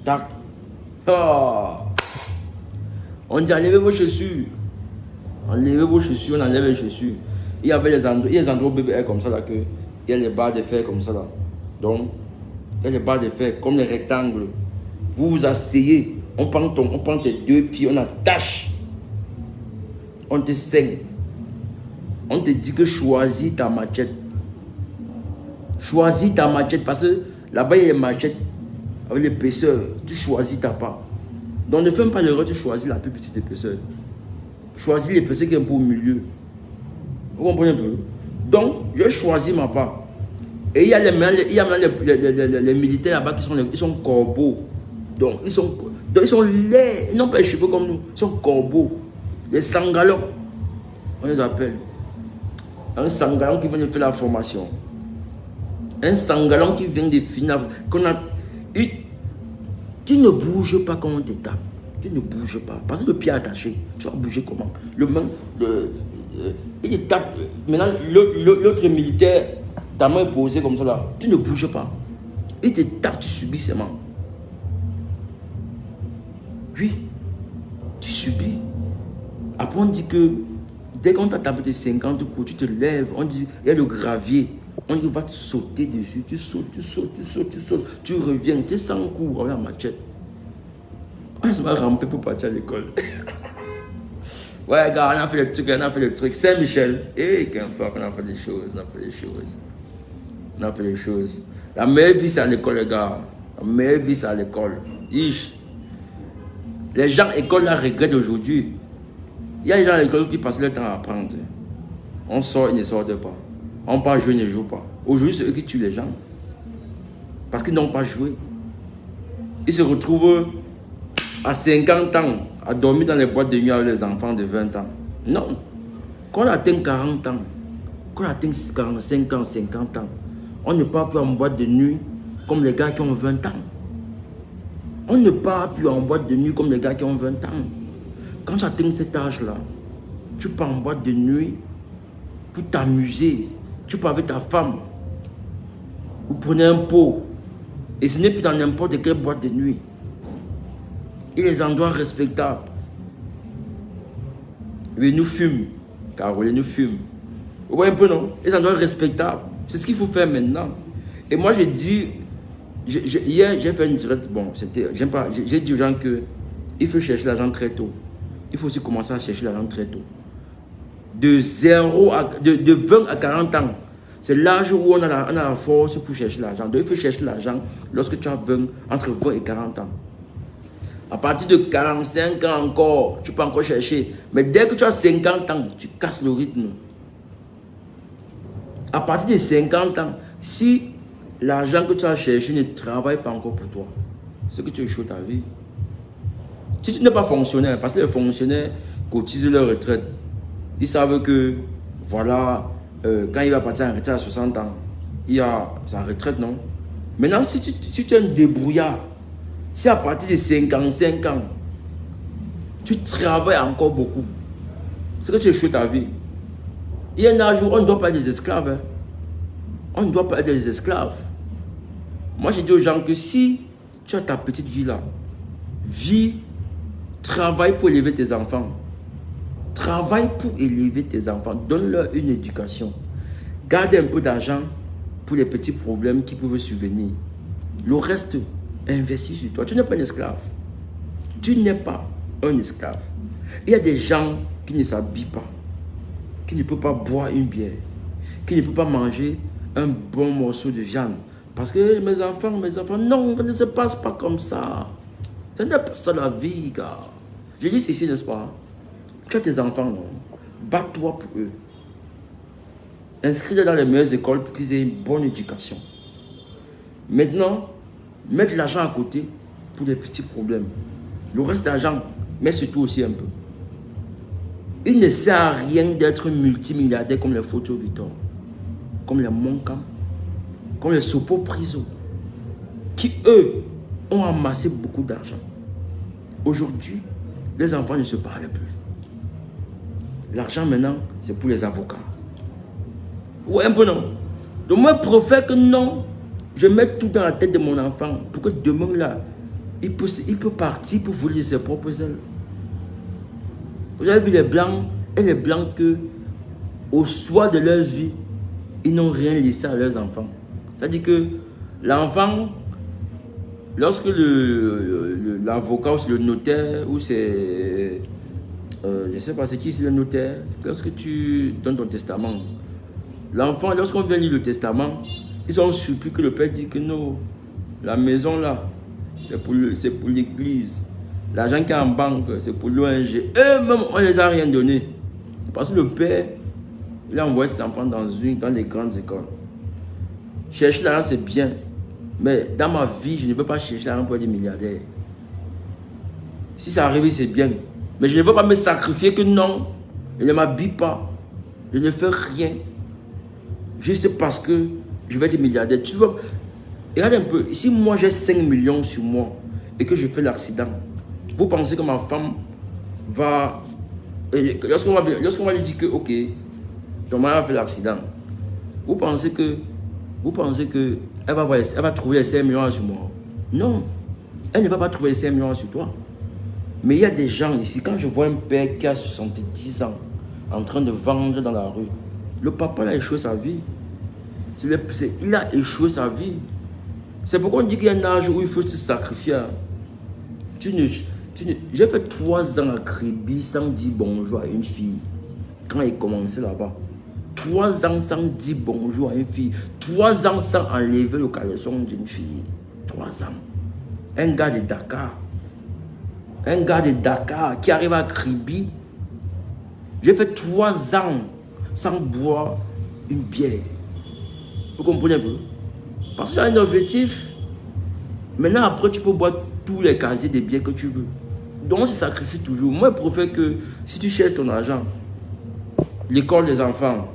Tac. Oh. On dit enlevez vos chaussures. Enlevez vos chaussures. On enlève les chaussures. Il y avait les endroits au BBR comme ça là que. Il y a les barres de fer comme ça là. Donc. Il y a les barres de fer comme les rectangles. Vous vous asseyez. On prend tes 2 pieds. On attache. On te saigne. On te dit que choisis ta machette. Choisis ta machette parce que là-bas il y a les machettes avec l'épaisseur. Tu choisis ta part. Donc ne fais pas l'erreur, tu choisis la plus petite épaisseur. Choisis l'épaisseur qui est un peu au milieu. Vous comprenez un peu? Donc je choisis ma part. Et il y a les militaires là-bas qui sont corbeaux. Donc ils sont laids. Ils n'ont pas les cheveux comme nous. Ils sont corbeaux. Les sangalons. On les appelle. Un sangalon qui vient de faire la formation. Un sangalon qui vient de finir. Tu ne bouges pas quand on te tape. Tu ne bouges pas. Parce que le pied est attaché. Tu vas bouger comment? Le main, il te tape. Maintenant, l'autre militaire, ta main est posée comme ça là. Tu ne bouges pas. Il te tape, tu subis seulement. Oui, tu subis. Après, on dit que dès qu'on t'a tapé tes 50 coups, tu te lèves. On dit, il y a le gravier. On dit, va te sauter dessus. Tu sautes, tu sautes, tu sautes, tu sautes. Tu reviens, tu es sans coups avec la machette. On se va ramper pour partir à l'école. Ouais, gars, on a fait le truc, on a fait le truc. Saint-Michel. Qu'un fois qu'on a fait des choses, on a fait des choses. On a fait des choses. La meilleure vie, c'est à l'école, les gars. La meilleure vie, c'est à l'école. Les gens à l'école, là, regrettent aujourd'hui. Il y a des gens à l'école qui passent leur temps à apprendre. On sort, ils ne sortent pas. On part jouer, ils ne jouent pas. Aujourd'hui, c'est eux qui tuent les gens. Parce qu'ils n'ont pas joué. Ils se retrouvent à 50 ans à dormir dans les boîtes de nuit avec les enfants de 20 ans. Non. Quand on atteint 40 ans, quand on atteint 45 ans, 50 ans, on ne part plus en boîte de nuit comme les gars qui ont 20 ans. On ne part plus en boîte de nuit comme les gars qui ont 20 ans. Quand tu atteins cet âge-là, tu pars en boîte de nuit pour t'amuser. Tu pars avec ta femme. Vous prenez un pot. Et ce n'est plus dans n'importe quelle boîte de nuit. Et les endroits respectables. Oui, nous fumons. Caroline, nous fumons. Vous voyez un peu, non? Les endroits respectables. C'est ce qu'il faut faire maintenant. Et moi, j'ai dit... hier, j'ai fait une direct. Bon, c'était... J'aime pas... J'ai dit aux gens que il faut chercher l'argent très tôt. Il faut aussi commencer à chercher l'argent très tôt. De 20 à 40 ans. C'est l'âge où on a la force pour chercher l'argent. Donc, il faut chercher l'argent lorsque tu as entre 20 et 40 ans. À partir de 45 ans encore, tu peux encore chercher. Mais dès que tu as 50 ans, tu casses le rythme. À partir de 50 ans, si l'argent que tu as cherché ne travaille pas encore pour toi, c'est que tu échoues ta vie. Si tu n'es pas fonctionnaire, parce que les fonctionnaires cotisent leur retraite, ils savent que, voilà, quand il va partir en retraite à 60 ans, il a sa retraite, non? Maintenant, si tu es un débrouillard, si à partir de 55 ans, tu travailles encore beaucoup, c'est que tu échoues ta vie. Il y a un âge où on ne doit pas être des esclaves. Hein. On ne doit pas être des esclaves. Moi, j'ai dit aux gens que si tu as ta petite vie là, vis, travaille pour élever tes enfants. Travaille pour élever tes enfants. Donne-leur une éducation. Garde un peu d'argent pour les petits problèmes qui peuvent survenir. Le reste, investis sur toi. Tu n'es pas un esclave. Tu n'es pas un esclave. Il y a des gens qui ne s'habillent pas, qui ne peuvent pas boire une bière, qui ne peuvent pas manger un bon morceau de viande. Parce que mes enfants, non, ça ne se passe pas comme ça. Ce n'est pas ça la vie, gars. Je dis ceci, n'est-ce pas? Tu as tes enfants, non? Bats-toi pour eux. Inscris-les dans les meilleures écoles pour qu'ils aient une bonne éducation. Maintenant, mettre l'argent à côté pour des petits problèmes. Le reste d'argent, mets surtout aussi un peu. Il ne sert à rien d'être multimilliardaire comme les Photo Vuitton, comme les Moncam, comme les Sopo Priso, qui eux ont amassé beaucoup d'argent. Aujourd'hui, les enfants ne se parlent plus. L'argent maintenant, c'est pour les avocats. Ouais, un peu non. Donc moi, je préfère que non, je mette tout dans la tête de mon enfant pour que demain là, il peut partir pour voler ses propres ailes. Vous avez vu les blancs et les blancs que au soir de leur vie, ils n'ont rien laissé à leurs enfants. C'est-à-dire que l'enfant, lorsque l'avocat ou le notaire ou c'est... je ne sais pas c'est qui c'est le notaire, lorsque tu donnes ton testament, l'enfant, lorsqu'on vient lire le testament, ils sont surpris que le père dit que non, la maison là, c'est pour l'église. L'argent qui est en banque, c'est pour l'ONG. Eux-mêmes, on ne les a rien donné. Parce que le père, il a envoyé ses enfants dans les grandes écoles. Chercher l'argent, c'est bien. Mais dans ma vie, je ne veux pas chercher l'argent pour être milliardaire. Si ça arrive, c'est bien. Mais je ne veux pas me sacrifier que non. Je ne m'habille pas. Je ne fais rien. Juste parce que je vais être milliardaire. Tu vois, regarde un peu. Si moi j'ai 5 millions sur moi et que je fais l'accident, Vous pensez que ma femme va... Lorsqu'on va lui dire que, ok, ton mari a fait l'accident, vous pensez que elle va trouver les 5 millions sur moi? Non, elle ne va pas trouver les 5 millions sur toi. Mais il y a des gens ici, quand je vois un père qui a 70 ans en train de vendre dans la rue, le papa a échoué sa vie. Il a échoué sa vie. C'est pourquoi on dit qu'il y a un âge où il faut se sacrifier. J'ai fait 3 ans à Kribi sans dire bonjour à une fille. Quand il commençait là-bas. 3 ans sans dire bonjour à une fille. 3 ans sans enlever le caleçon d'une fille. 3 ans. Un gars de Dakar. Un gars de Dakar qui arrive à Kribi. J'ai fait 3 ans sans boire une bière. Vous comprenez un peu? Parce que j'ai un objectif. Maintenant, après, tu peux boire tous les casiers de bières que tu veux. Donc, on se sacrifie toujours. Moi, je préfère que si tu cherches ton argent, l'école des enfants,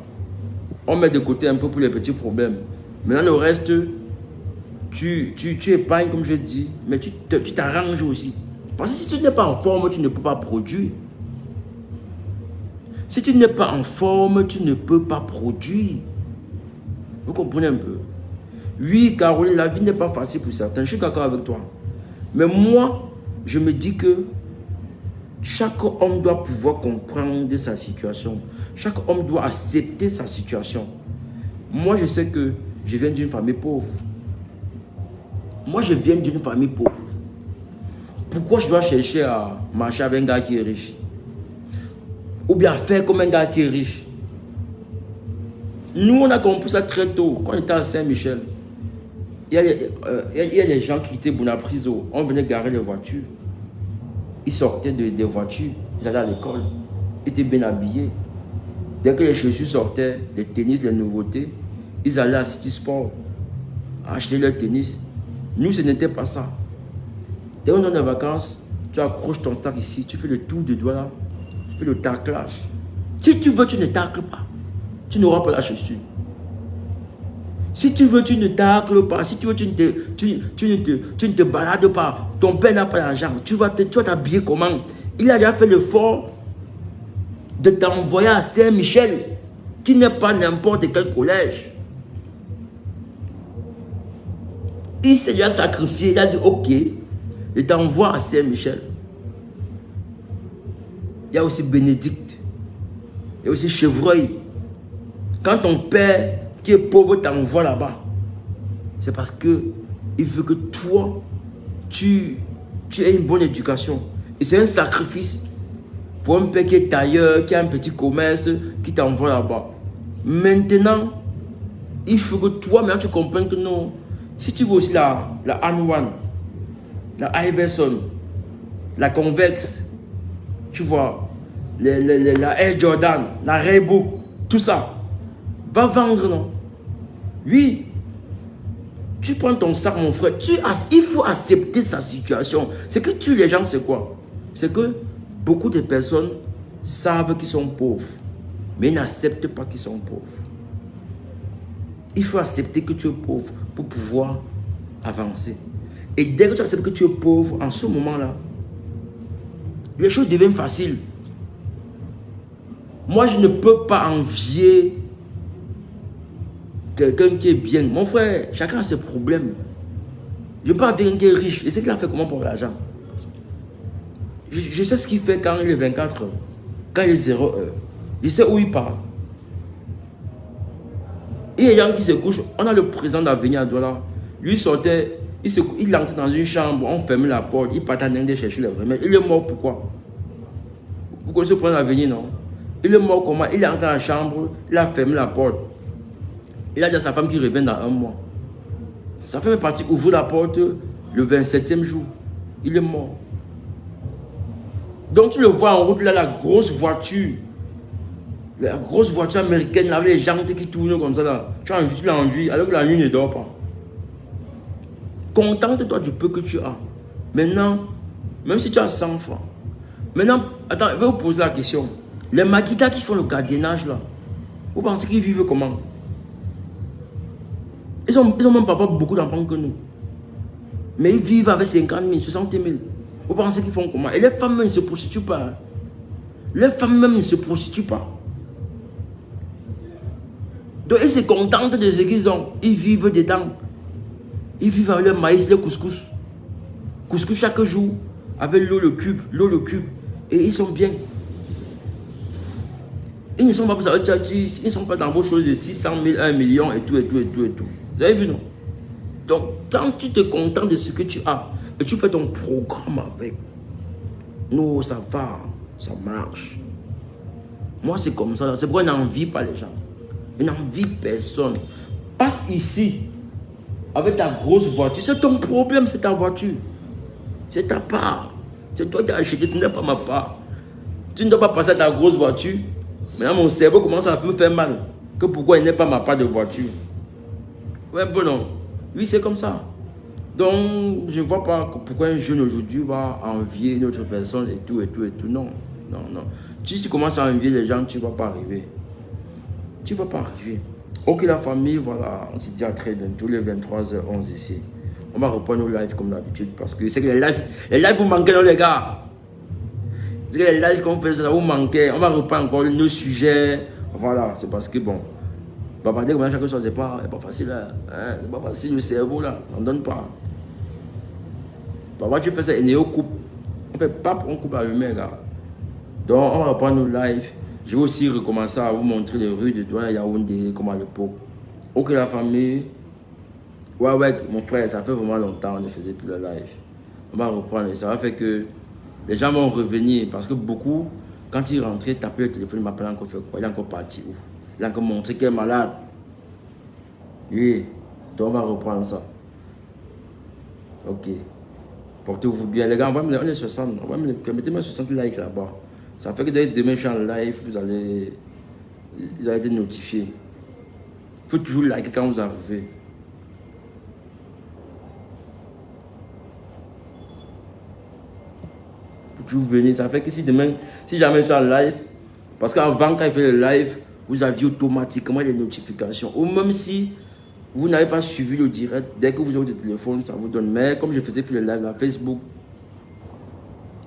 on met de côté un peu pour les petits problèmes. Maintenant, le reste, tu épargnes, comme je dis, mais tu t'arranges aussi. Parce que si tu n'es pas en forme, tu ne peux pas produire. Si tu n'es pas en forme, tu ne peux pas produire. Vous comprenez un peu? Oui, Caroline, la vie n'est pas facile pour certains. Je suis d'accord avec toi. Mais moi, je me dis que chaque homme doit pouvoir comprendre sa situation. Chaque homme doit accepter sa situation. Moi, je sais que je viens d'une famille pauvre. Moi, je viens d'une famille pauvre. Pourquoi je dois chercher à marcher avec un gars qui est riche? Ou bien faire comme un gars qui est riche? Nous, on a compris ça très tôt. Quand on était à Saint-Michel, il y a des gens qui étaient Bonapriso. On venait garer les voitures. Ils sortaient des voitures. Ils allaient à l'école. Ils étaient bien habillés. Dès que les chaussures sortaient, les tennis, les nouveautés, ils allaient à City Sport acheter leurs tennis. Nous, ce n'était pas ça. Dès qu'on est en vacances, tu accroches ton sac ici, tu fais le tour de doigt là, tu fais le taclage. Si tu veux, tu ne tacles pas. Tu n'auras pas la chaussure. Si tu veux, tu ne tacles pas. Si tu veux, tu ne te balades pas. Ton père n'a pas d'argent. Tu vas t'habiller comment? Il a déjà fait l'effort de t'envoyer à Saint-Michel, qui n'est pas n'importe quel collège. Il s'est déjà sacrifié. Il a dit, ok, je t'envoie à Saint-Michel. Il y a aussi Bénédicte. Il y a aussi Chevreuil. Quand ton père qui est pauvre t'envoie là-bas, c'est parce que il veut que toi, tu aies une bonne éducation. Et c'est un sacrifice pour un père qui est tailleur, qui a un petit commerce, qui t'envoie là-bas. Maintenant, il faut que toi, maintenant, tu comprennes que non. Si tu veux aussi la An1, la Iverson, la Convex, tu vois, la Air Jordan, la Reebok, tout ça, va vendre, non? Oui. Tu prends ton sac, mon frère. Il faut accepter sa situation. C'est que tu les gens, c'est quoi? C'est que beaucoup de personnes savent qu'ils sont pauvres, mais ils n'acceptent pas qu'ils sont pauvres. Il faut accepter que tu es pauvre pour pouvoir avancer. Et dès que tu acceptes que tu es pauvre, en ce moment-là, les choses deviennent faciles. Moi, je ne peux pas envier quelqu'un qui est bien. Mon frère, chacun a ses problèmes. Je ne peux pas avec quelqu'un qui est riche. Je sais qu'il a fait comment pour l'argent. Je sais ce qu'il fait quand il est 24 heures, quand il est 0 heure. Je sais où il part. Il y a des gens qui se couchent. On a le président d'Avenir à Douala. Lui sortait, il entrait dans une chambre, on fermait la porte, il partait en Inde chercher les remèdes. Il est mort pourquoi? Vous connaissez le président d'Avenir, non? Il est mort comment? Il est entré dans la chambre, il a fermé la porte. Il a dit à sa femme qu'il revient dans 1 mois. Sa femme est partie ouvrir la porte le 27e jour. Il est mort. Donc tu le vois en route, là, la grosse voiture. La grosse voiture américaine, là, avec les jantes qui tournent comme ça, là. Tu as envie, alors que la nuit ne dort pas. Contente-toi du peu que tu as. Maintenant, même si tu as 100 francs. Maintenant, attends, je vais vous poser la question. Les Makita qui font le gardiennage, là, vous pensez qu'ils vivent comment? Ils ont même pas beaucoup d'enfants que nous. Mais ils vivent avec 50 000, 60 000. Vous pensez qu'ils font comment? Et les femmes même ne se prostituent pas. Hein. Les femmes même ne se prostituent pas. Donc ils se contentent de ce qu'ils ont. Ils vivent dedans. Ils vivent avec le maïs, le couscous. Couscous chaque jour. Avec l'eau, le cube. L'eau, le cube. Et ils sont bien. Ils ne sont pas, ils ne sont pas dans vos choses de 600 000, 1 million et tout, et tout, et tout, et tout. Vous avez vu, non? Donc, quand tu te contentes de ce que tu as, et tu fais ton programme avec, non, ça va, ça marche. Moi, c'est comme ça. C'est pourquoi je n'envie pas les gens. Je n'envie personne. Passe ici, avec ta grosse voiture. C'est ton problème, c'est ta voiture. C'est ta part. C'est toi qui as acheté, ce n'est pas ma part. Tu ne dois pas passer à ta grosse voiture. Maintenant, mon cerveau commence à me faire mal. Que pourquoi il n'est pas ma part de voiture? Ouais, bon, non. Oui, c'est comme ça. Donc, je ne vois pas pourquoi un jeune aujourd'hui va envier une autre personne et tout, et tout, et tout. Non, non, non. Si tu commences à envier les gens, tu ne vas pas arriver. Tu ne vas pas arriver. Ok, la famille, voilà. On se dit à très bientôt, les 23h11 ici. On va reprendre nos lives comme d'habitude parce que c'est que les lives vous manquent, non, les gars. C'est que les lives qu'on fait, ça vous manquait. On va reprendre encore nos sujets. Voilà, c'est parce que bon. Bavarder comme ça, chaque chose, c'est pas facile. Hein? C'est pas facile, le cerveau là. On ne donne pas. Parfois, tu fais ça et Néo coupe. On fait pas, on coupe à l'humain, gars. Donc, on va reprendre nos lives. Je vais aussi recommencer à vous montrer les rues de Douala Yaoundé, comme à l'époque. Ok, la famille. Ouais, mon frère, ça fait vraiment longtemps qu'on ne faisait plus le live. On va reprendre et ça va faire que les gens vont revenir parce que beaucoup, quand ils rentraient, tapaient le téléphone, ils m'appelaient encore fait quoi? Il est encore parti où? Il a encore montré qu'il est malade. Oui, donc on va reprendre ça. Ok. Portez-vous bien, les gars. On est 60. Mettez-moi 60 likes là-bas. Ça fait que demain, je suis en live, vous allez être notifiés. Il faut toujours liker quand vous arrivez. Vous venez, ça fait que si demain, si jamais je suis en live, parce qu'avant quand il fait le live, vous aviez automatiquement les notifications. Ou même si vous n'avez pas suivi le direct, dès que vous avez le téléphone, ça vous donne. Mais comme je faisais plus le live à Facebook,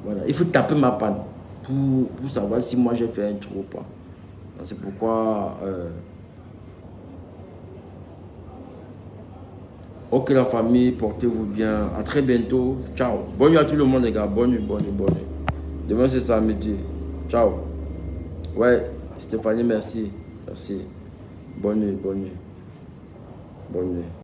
voilà, il faut taper ma panne pour savoir si moi j'ai fait un trou ou pas. C'est pourquoi... Ok la famille, portez-vous bien. À très bientôt. Ciao. Bonne nuit à tout le monde les gars. Bonne nuit, bonne nuit, bonne nuit. Demain c'est samedi. Ciao. Ouais, Stéphanie, merci. Merci. Bonne nuit, bonne nuit. Bonne nuit.